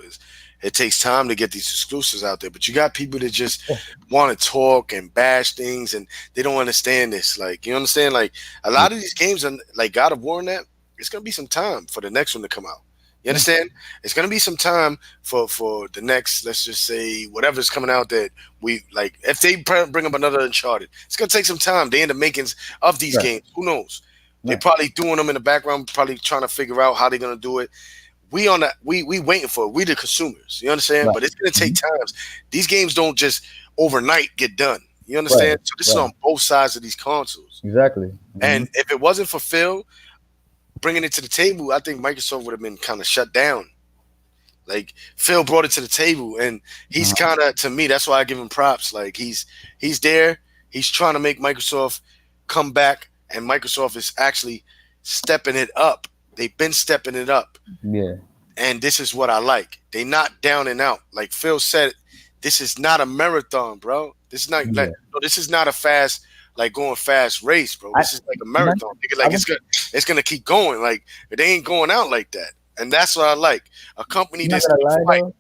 it takes time to get these exclusives out there. But you got people that just yeah, want to talk and bash things, and they don't understand this. Like, you understand? Like a yeah, lot of these games, and like God of War, and that it's gonna be some time for the next one to come out. You yeah, understand? It's gonna be some time for the next, let's just say, whatever's coming out that we like. If they bring up another Uncharted, it's gonna take some time. They in the makings of these right, games. Who knows? They right, probably doing them in the background, probably trying to figure out how they're gonna do it. We on that. We waiting for it. We the consumers. You understand? right, But it's gonna take mhm, times. These games don't just overnight get done. You right, understand? So this is right, on both sides of these consoles. exactly. And if it wasn't for Phil bringing it to the table, I think Microsoft would have been kind of shut down. Like Phil brought it to the table, and he's Uh-huh. kind of to me. That's why I give him props. Like he's there. He's trying to make Microsoft come back, and Microsoft is actually stepping it up. They've been stepping it up, Yeah, and this is what I like. They not down and out. Like Phil said, this is not a marathon, bro. This is not like yeah. no, this is not a fast like going fast race, bro. I This is like a remember. marathon. Nigga, I like was it's gonna keep going. Like they ain't going out like that. And that's what I like. A company I'm not that's gonna gonna lie fight though.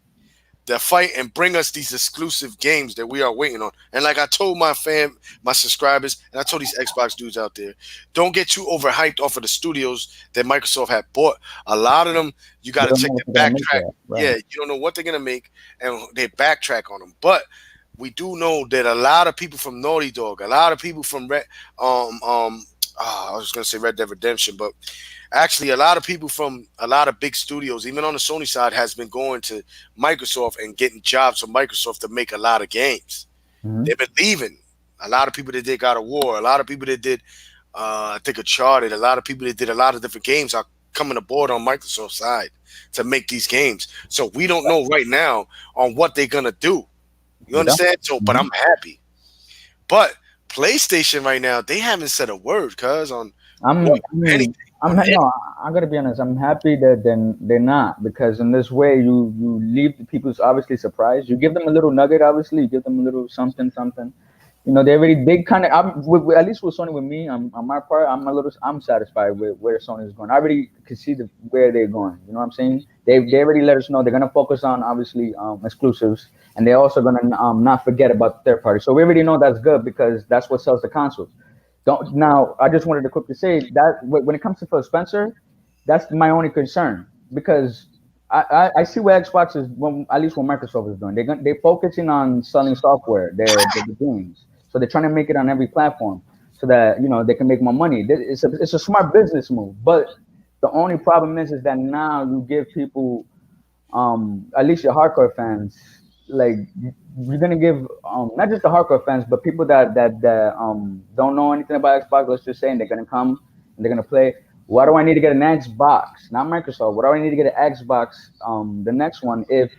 that fight and bring us these exclusive games that we are waiting on. And like I told my subscribers, and I told these Xbox dudes out there, don't get too overhyped off of the studios that Microsoft had bought. A lot of them, you got They to don't check know if the they're gonna make backtrack. that. Yeah, Right. you don't know what they're gonna make, and they backtrack on them. But we do know that a lot of people from Naughty Dog, a lot of people from I was gonna say Red Dead Redemption, but actually a lot of people from a lot of big studios, even on the Sony side, has been going to Microsoft and getting jobs from Microsoft to make a lot of games. Hmm. They've been leaving. A lot of people that did God of War, a lot of people that did I think Uncharted, a lot of people that did a lot of different games are coming aboard on Microsoft's side to make these games. So we don't know right now on what they're gonna do. You We don't. understand? So, but Hmm. I'm happy. But PlayStation right now, they haven't said a word, cuz on what I mean, anything on anything. no. I'm gonna be honest. I'm happy that then they're not, because in this way you leave the people's obviously surprised. You give them a little nugget. Obviously, you give them a little something something. They kind of, at least with Sony, with me, on my part, I'm satisfied with where Sony is going. I already can see where they're going. You know what I'm saying? They already let us know they're gonna focus on obviously exclusives, and they're also gonna not forget about the third party. So we already know that's good because that's what sells the consoles. Don't now. I just wanted to quickly say that when it comes to Phil Spencer, that's my only concern because I see what Xbox is, at least what Microsoft is doing. They're focusing on selling software, the games. So they're trying to make it on every platform so that they can make more money. It's a smart business move, but the only problem is that now you give people, at least your hardcore fans, like you're gonna give not just the hardcore fans, but people that don't know anything about Xbox. Let's just say, and they're gonna come and they're gonna play. Why do I need to get an Xbox? Not Microsoft. Why do I need to get an Xbox? The next one, if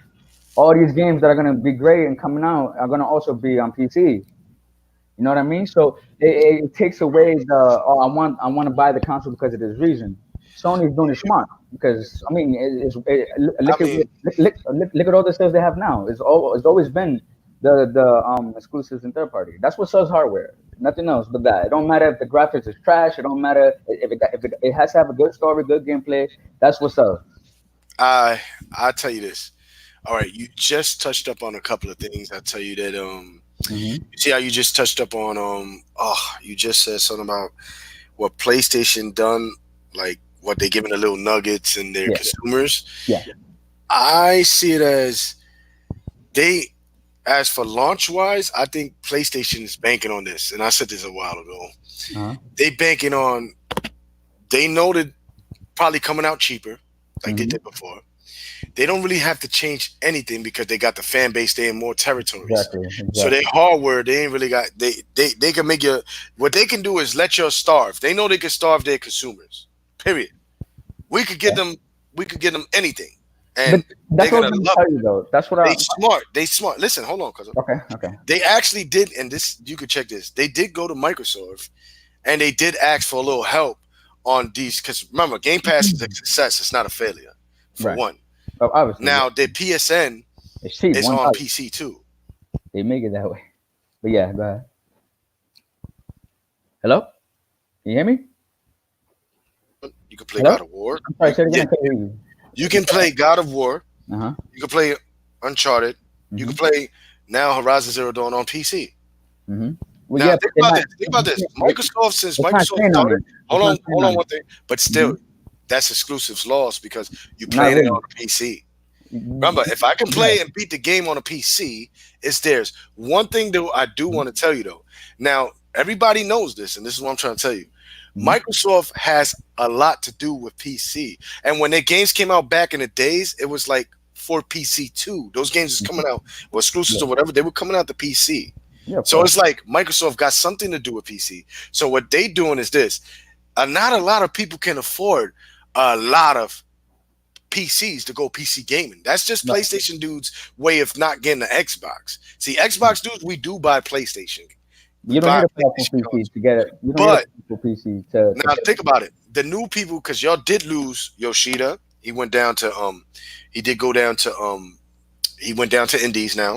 all these games that are gonna be great and coming out are gonna also be on PC. You know what I mean? So it takes away the I want to buy the console because of this reason. Sony's doing it smart because I mean I look at mean, look at all the stuff they have now. It's always been the exclusives and third party. That's what sells hardware. Nothing else but that. It don't matter if the graphics is trash. It don't matter if it has to have a good story, good gameplay. That's what sells. I I tell you this. All right, you just touched up on a couple of things. I tell you that Hmm. you see how you just touched up on you just said something about what PlayStation done, like what they giving the little nuggets and their Yeah, consumers. yeah. I see it as they, as for launch wise, I think PlayStation is banking on this, and I said this a while ago. Uh-huh. They banking on, they know that probably coming out cheaper, like they Hmm. did before. They don't really have to change anything because they got the fan base. They in more territories, Exactly, so they exactly. hardware. They ain't really got. They can make your. What they can do is let you starve. They know they can starve their consumers. Period. We could get them. We could get them anything, But and that's they're what I was gonna going to love tell it. you though. That's what They I. smart. They smart. Listen, hold on, cause Okay, okay. they actually did, and this you could check this. They did go to Microsoft, and they did ask for a little help on these. Because remember, Game Pass is a success. It's not a failure. For Right. one, Oh, obviously, now yeah. the PSN It's cheap. is One on dollar. PC too. They make it that way. But yeah, go ahead. Hello? Can you hear me? You can play Hello? God of War. I'm sorry. Say it again. Yeah, I couldn't hear you. you can play God of War. Uh huh. You can play Uncharted. You Mhm. can play now Horizon Zero Dawn on PC. Mhm. Well, Now yeah, think but they're about not. this. Think about this. Microsoft, since It's not Microsoft staying on started, it. It's not staying hold on on it. one thing. But still, Mhm. that's exclusives lost because you Not playing it on really. a PC. Remember, Mhm. if I can Right. play and beat the game on a PC, it's theirs. One thing though, I do Mhm. want to tell you though. Now, everybody knows this, and this is what I'm trying to tell you. Mhm. Microsoft has a lot to do with PC. And when their games came out back in the days, it was like for PC too. Those games was coming Mhm. out, or exclusives Yeah. or whatever, they were coming out to PC. Yeah, of So course. it's like Microsoft got something to do with PC. So what they doing is this. Not a lot of people can afford a lot of PCs to go PC gaming. That's just No, PlayStation dudes' way of not getting an Xbox. See, Xbox dudes, we do buy PlayStation. We you don't need buy a powerful PlayStation PC cards. to get it. You don't need a But powerful PC to now play. think about it. The new people, because y'all did lose Yoshida. He went down to he did go down to he went down to Indies now.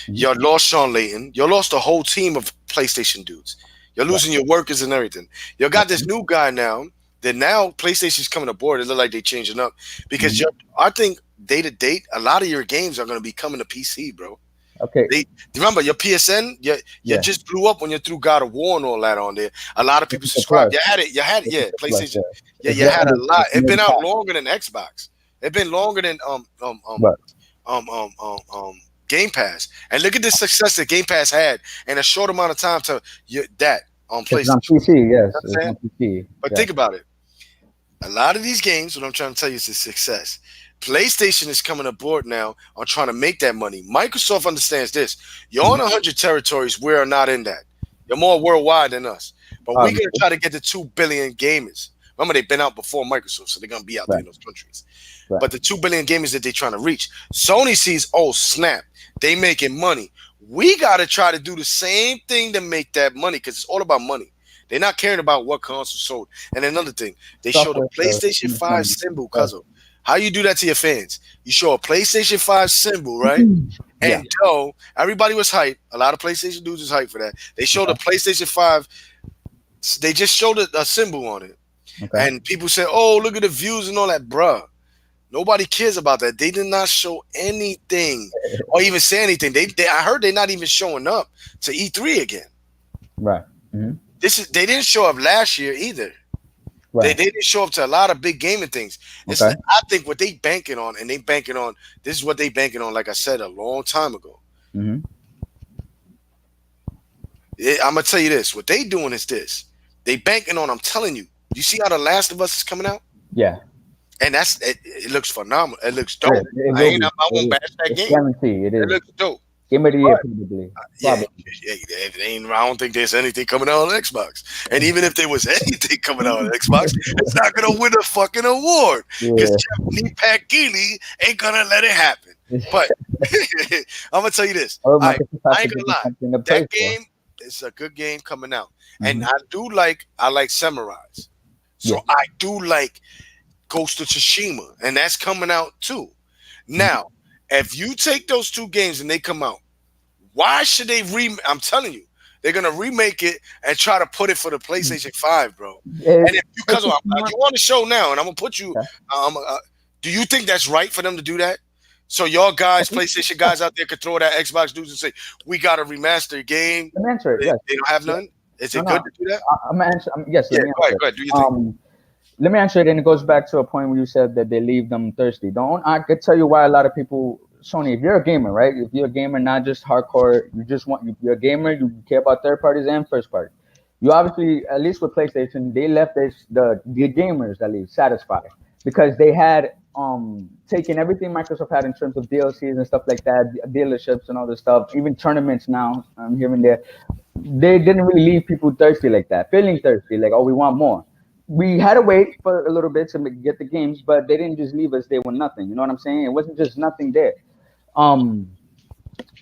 Mhm. Y'all lost Sean Layton. Y'all lost a whole team of PlayStation dudes. You're Right. losing your workers and everything. You got this Okay. new guy now. That now PlayStation's coming aboard. It look like they changing up because Mhm. I think day to date, a lot of your games are going to be coming to PC, bro. Okay. They remember your PSN. You Yeah. just blew up when you threw God of War and all that on there. A lot of This people is the subscribed. plus. You had it. You had it. This is Yeah, the plus. PlayStation. Yeah. Yeah, It's you more had a lot. it's It's more been out packed. longer than Xbox. It's been longer than um But um um Game Pass. And look at the success that Game Pass had in a short amount of time to that on It's on PlayStation. PC. You know Yes, what I'm it's saying? on PC. But Yeah. think about it. A lot of these games, what I'm trying to tell you is a success. PlayStation is coming aboard now on trying to make that money. Microsoft understands this. You're on Mhm. 100 territories. We're not in that. You're more worldwide than us. But we're going to Obviously. try to get to 2 billion gamers. Remember, they've been out before Microsoft, so they're going to be out there Right. in those countries. Right. But the 2 billion gamers that they're trying to reach, Sony sees, oh, snap, they making money. We got to try to do the same thing to make that money because it's all about money. They're not caring about what console sold. And another thing, they show the Software first, PlayStation 5 money symbol, first. cuz how you do that to your fans? You show a PlayStation 5 symbol, right? Yeah. And Joe, everybody was hyped. A lot of PlayStation dudes was hyped for that. They showed a Okay. PlayStation 5, they just showed a symbol on it. Okay. And people said, oh, look at the views and all that, bruh. Nobody cares about that. They did not show anything or even say anything. I heard they're not even showing up to E3 again. Right. Hmm. They didn't show up last year either. They Right. didn't show up to a lot of big gaming things. Okay. I think what they banking on, and they banking on this is what they banking on. Like I said a long time ago, Hmm. I'm gonna tell you this. What they doing is this. They banking on. I'm telling you. You see how the Last of Us is coming out, Yeah. and it looks phenomenal. It looks It, dope. it will be. I It won't is. bash that It's game. guaranteed. It It is. looks dope. Game of the year, But probably. yeah, Probably. it ain't. I don't think there's anything coming out on Xbox. And even if there was anything coming out on Xbox, it's not gonna win a fucking award because Yeah. Jeff Neepak Keighley ain't gonna let it happen. But I'm gonna tell you this. Or Microsoft has I to ain't give gonna you lie. something to play That for. game is a good game coming out, and Hmm. I like Samurais, Yeah. so I do like Ghost of Tsushima, and that's coming out too. Mhm. Now, if you take those two games and they come out, why should they I'm telling you, they're gonna remake it and try to put it for the PlayStation 5, bro. It, And if you, it's cause just you on the show now, and I'm gonna put you. okay. Do you think that's right for them to do that? So y'all guys, PlayStation guys out there, could throw that Xbox dudes and say, "We got a remastered game." Let me answer it. They, Yes. they don't have Yeah. none. Is No, it good no. to do that? I'm gonna answer. Yes. Yeah, Let me answer it. go ahead. Do your thing. Let me answer it, and it goes back to a point where you said that they leave them thirsty. Don't I could tell you why a lot of people, Sony, if you're a gamer, right? If you're a gamer, not just hardcore, you're a gamer, you care about third parties and first party. You obviously, at least with PlayStation, they left the gamers at least satisfied because they had taken everything Microsoft had in terms of DLCs and stuff like that, dealerships and all this stuff, even tournaments now here and there. They didn't really leave people thirsty like that, feeling thirsty, like, oh, we want more. We had to wait for a little bit to get the games, but they didn't just leave us there with nothing. You know what I'm saying? It wasn't just nothing there. Um,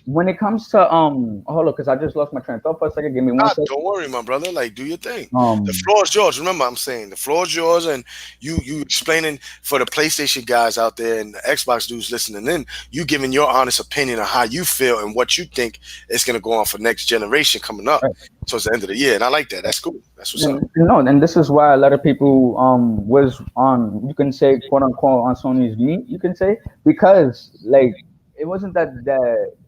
when it comes to hold on, because I just lost my train of thought for a second. Give me one Nah, second. don't worry, my brother. Like, do your thing. The Um, floor is yours. Remember, I'm saying the floor is yours, and you explaining for the PlayStation guys out there and the Xbox dudes listening in. You giving your honest opinion on how you feel and what you think is going to go on for next generation coming up right. towards the end of the year. And I like that. That's cool. That's what's up. And, no, and this is why a lot of people was on, you can say, quote unquote, on Sony's meat, you can say, because like it wasn't that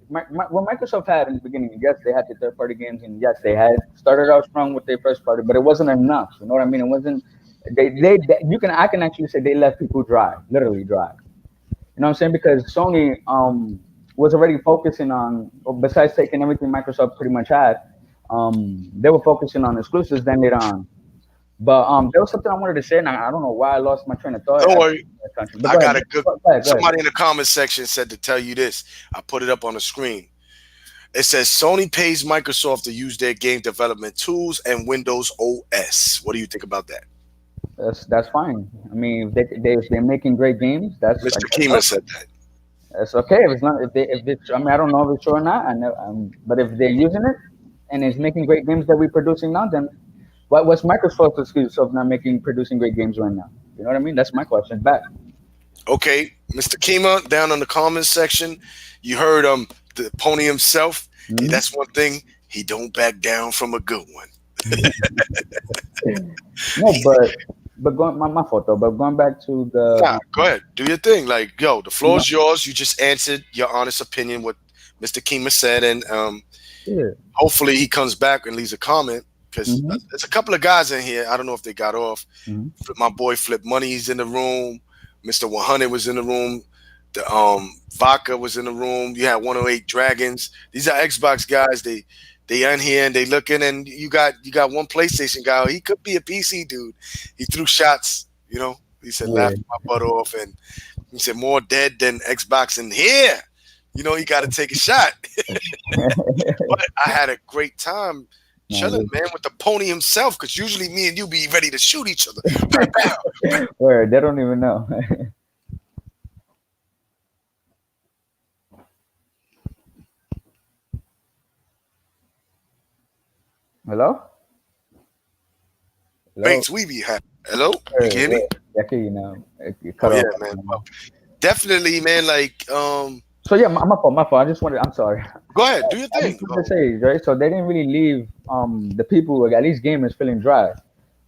what Microsoft had in the beginning. Yes, they had the third party games, and yes, they had started out strong with their first party, but it wasn't enough. You know what I mean? It wasn't. They you can I can actually say they left people dry, literally dry. You know what I'm saying? Because Sony was already focusing on, besides taking everything Microsoft pretty much had, they were focusing on exclusives then later on. But there was something I wanted to say, and I don't know why I lost my train of thought. Don't worry. But I go ahead. got a good. Go ahead. Go ahead. Somebody in the comment section said to tell you this. I put it up on the screen. It says Sony pays Microsoft to use their game development tools and Windows OS. What do you think about that? That's fine. I mean, if they're making great games, that's Mr. that's Keema perfect. said that. That's okay. If it's not, if it's, I mean, I don't know if it's true or not. I know, but if they're using it and it's making great games that we're producing now, then what's Microsoft's excuse of not making producing great games right now? You know what I mean? That's my question back. Okay, Mr. Keema, down in the comments section, you heard the pony himself. Hmm. That's one thing, he don't back down from a good one. No, but going my fault though. But going back to the Nah, go ahead, do your thing. Like, yo, the floor is yours. You just answered your honest opinion what Mr. Keema said, and yeah. hopefully he comes back and leaves a comment because Hmm. there's a couple of guys in here. I don't know if they got off. Hmm. My boy Flip Money's in the room. Mr. 100 was in the room. The Vodka was in the room. You had 108 Dragons. These are Xbox guys. They on here and they looking, and you got one PlayStation guy. He could be a PC dude. He threw shots. He said Yeah. laughing my butt off, and he said more dead than Xbox in here. You got to take a shot. But I had a great time No, chilling, man, with the pony himself. Because usually me and you be ready to shoot each other. Pow, pow. where they don't even know. Hello? Hello? Rates we be having. Hello, you can Where, hear me? where? Yeah, okay, you Oh cut yeah, off. man. Well, definitely, man. Like, So yeah, my fault, my fault. I just wanted. I'm sorry. go ahead, do your I just thing. wanted to say, right? So they didn't really leave the people, at least gamers, feeling dry.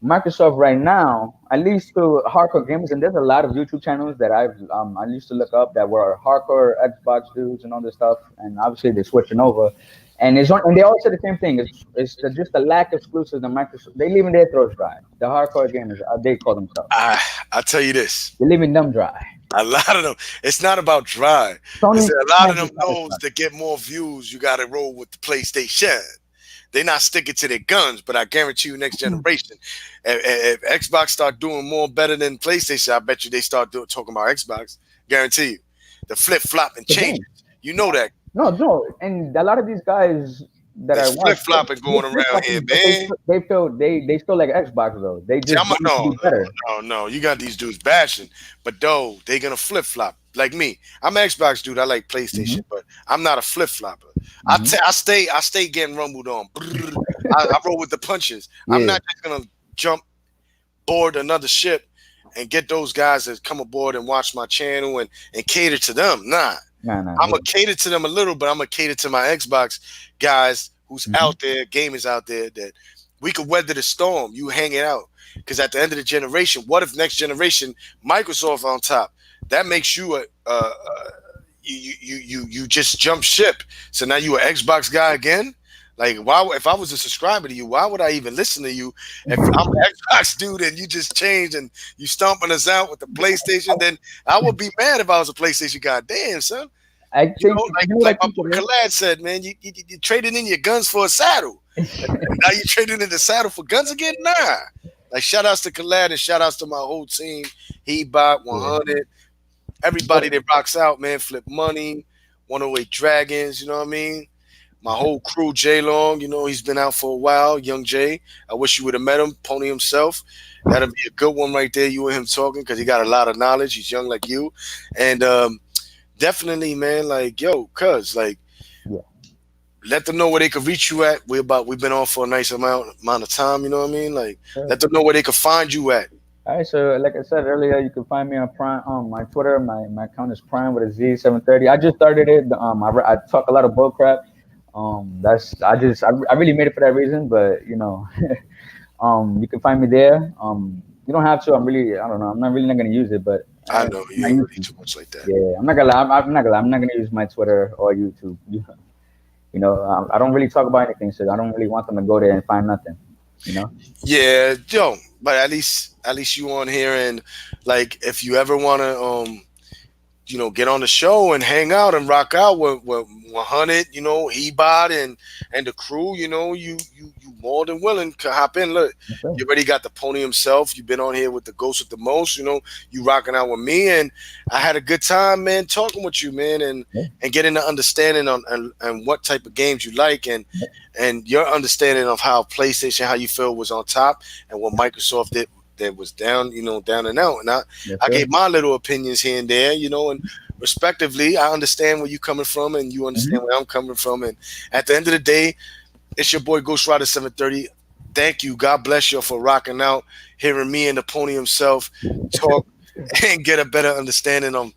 Microsoft right now, at least to hardcore gamers, and there's a lot of YouTube channels that I used to look up that were hardcore Xbox dudes and all this stuff, and obviously they're switching over, and they all say the same thing. Just the lack of exclusives that Microsoft they leaving their throats dry. The hardcore gamers, they call themselves, I tell you this. they're leaving them dry. A lot of them. It's not about dry. It's Sony that a lot of can't be them knows satisfied. to get more views, you got to roll with the PlayStation. They're not sticking to their guns, but I guarantee you, next generation, if Xbox start doing more better than PlayStation, I bet you they start talking about Xbox. Guarantee you, the flip flop and The changes. game. You know that No, no, and a lot of these guys that I there's flip watch, flopping they going flip around here, flopping, but man. they still like Xbox though. They See, just want it to no, be better. no. You got these dudes bashing, but though they gonna flip flop like me. I'm an Xbox dude. I like Hmm. PlayStation, but I'm not a flip flopper. Hmm. I stay getting rumbled on. Brrr. I roll with the punches. I'm Yeah, not just gonna jump board another ship and get those guys that come aboard and watch my channel and cater to them. Nah, nah, nah, I'm yeah. gonna cater to them a little, but I'm gonna cater to my Xbox guys who's Hmm. out there, gamers out there that we could weather the storm. You hang it out, because at the end of the generation, what if next generation Microsoft on top? That makes you you just jump ship. So now you an Xbox guy again. Like, why? If I was a subscriber to you, why would I even listen to you? If I'm an Xbox dude and you just changed and you stomping us out with the PlayStation, then I would be mad if I was a PlayStation guy. Damn, son. I think Like you know what I my think boy it Khalad said, man, you traded in your guns for a saddle. is. And now you trading in the saddle for guns again? Nah. Like, shout outs to Khalad and shout outs to my whole team. He bought Yeah. 100. Everybody that rocks out, man, Flip Money, 108 Dragons, you know what I mean? My whole crew, Jay Long, he's been out for a while. Young Jay. I wish you would have met him, Pony himself. That'll be a good one right there, you and him talking, because he got a lot of knowledge. He's young like you. And definitely, man, like, yo, cuz, like, Yeah. let them know where they could reach you at. We've been on for a nice amount of time, you know what I mean? Like, Sure. let them know where they could find you at. All right, so like I said earlier, you can find me on Prime on my Twitter. My account is Prime with a Z 730. I just started it. I talk a lot of bull crap. I really made it for that reason, but you can find me there. You don't have to. I don't know. I'm not really not gonna use it, but I know I'm you not ain't really using. too much like that. Yeah, I'm not gonna lie. I'm not gonna lie. I'm not gonna use my Twitter or YouTube. I don't really talk about anything, so I don't really want them to go there and find nothing. You know. Yeah, yo, but at least you on here, and like, if you ever wanna get on the show and hang out and rock out with 100, Ebot and the crew, you more than willing to hop in. Look, Okay. you already got the pony himself. You've been on here with the ghost with the most, you rocking out with me, and I had a good time, man, talking with you, man, and Yeah. and getting the understanding on and what type of games you like, and your understanding of how PlayStation, how you feel was on top, and what Microsoft did that was down, down and out. And Yes, I sir. gave my little opinions here and there, and respectively, I understand where you're coming from, and you Hmm. understand where I'm coming from. And at the end of the day, it's your boy Ghost Rider 730. Thank you. God bless you for rocking out, hearing me and the pony himself talk and get a better understanding on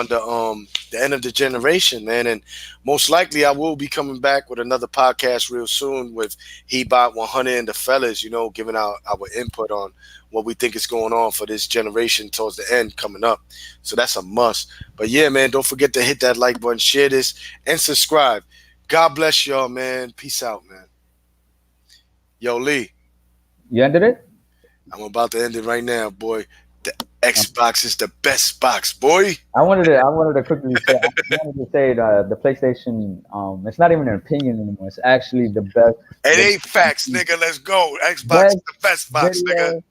the end of the generation, man. And most likely I will be coming back with another podcast real soon with He Bot 100 and the fellas, giving out our input on what we think is going on for this generation towards the end coming up. So that's a must. But yeah, man, don't forget to hit that like button, share this, and subscribe. God bless y'all, man. Peace out, man. Yo, Lee, You ended it. I'm about to end it right now, boy. Xbox is the best box, boy. I wanted to quickly say, the PlayStation. It's not even an opinion anymore. It's actually the best, It the ain't facts, nigga. Let's go. Xbox is best the best box, video nigga.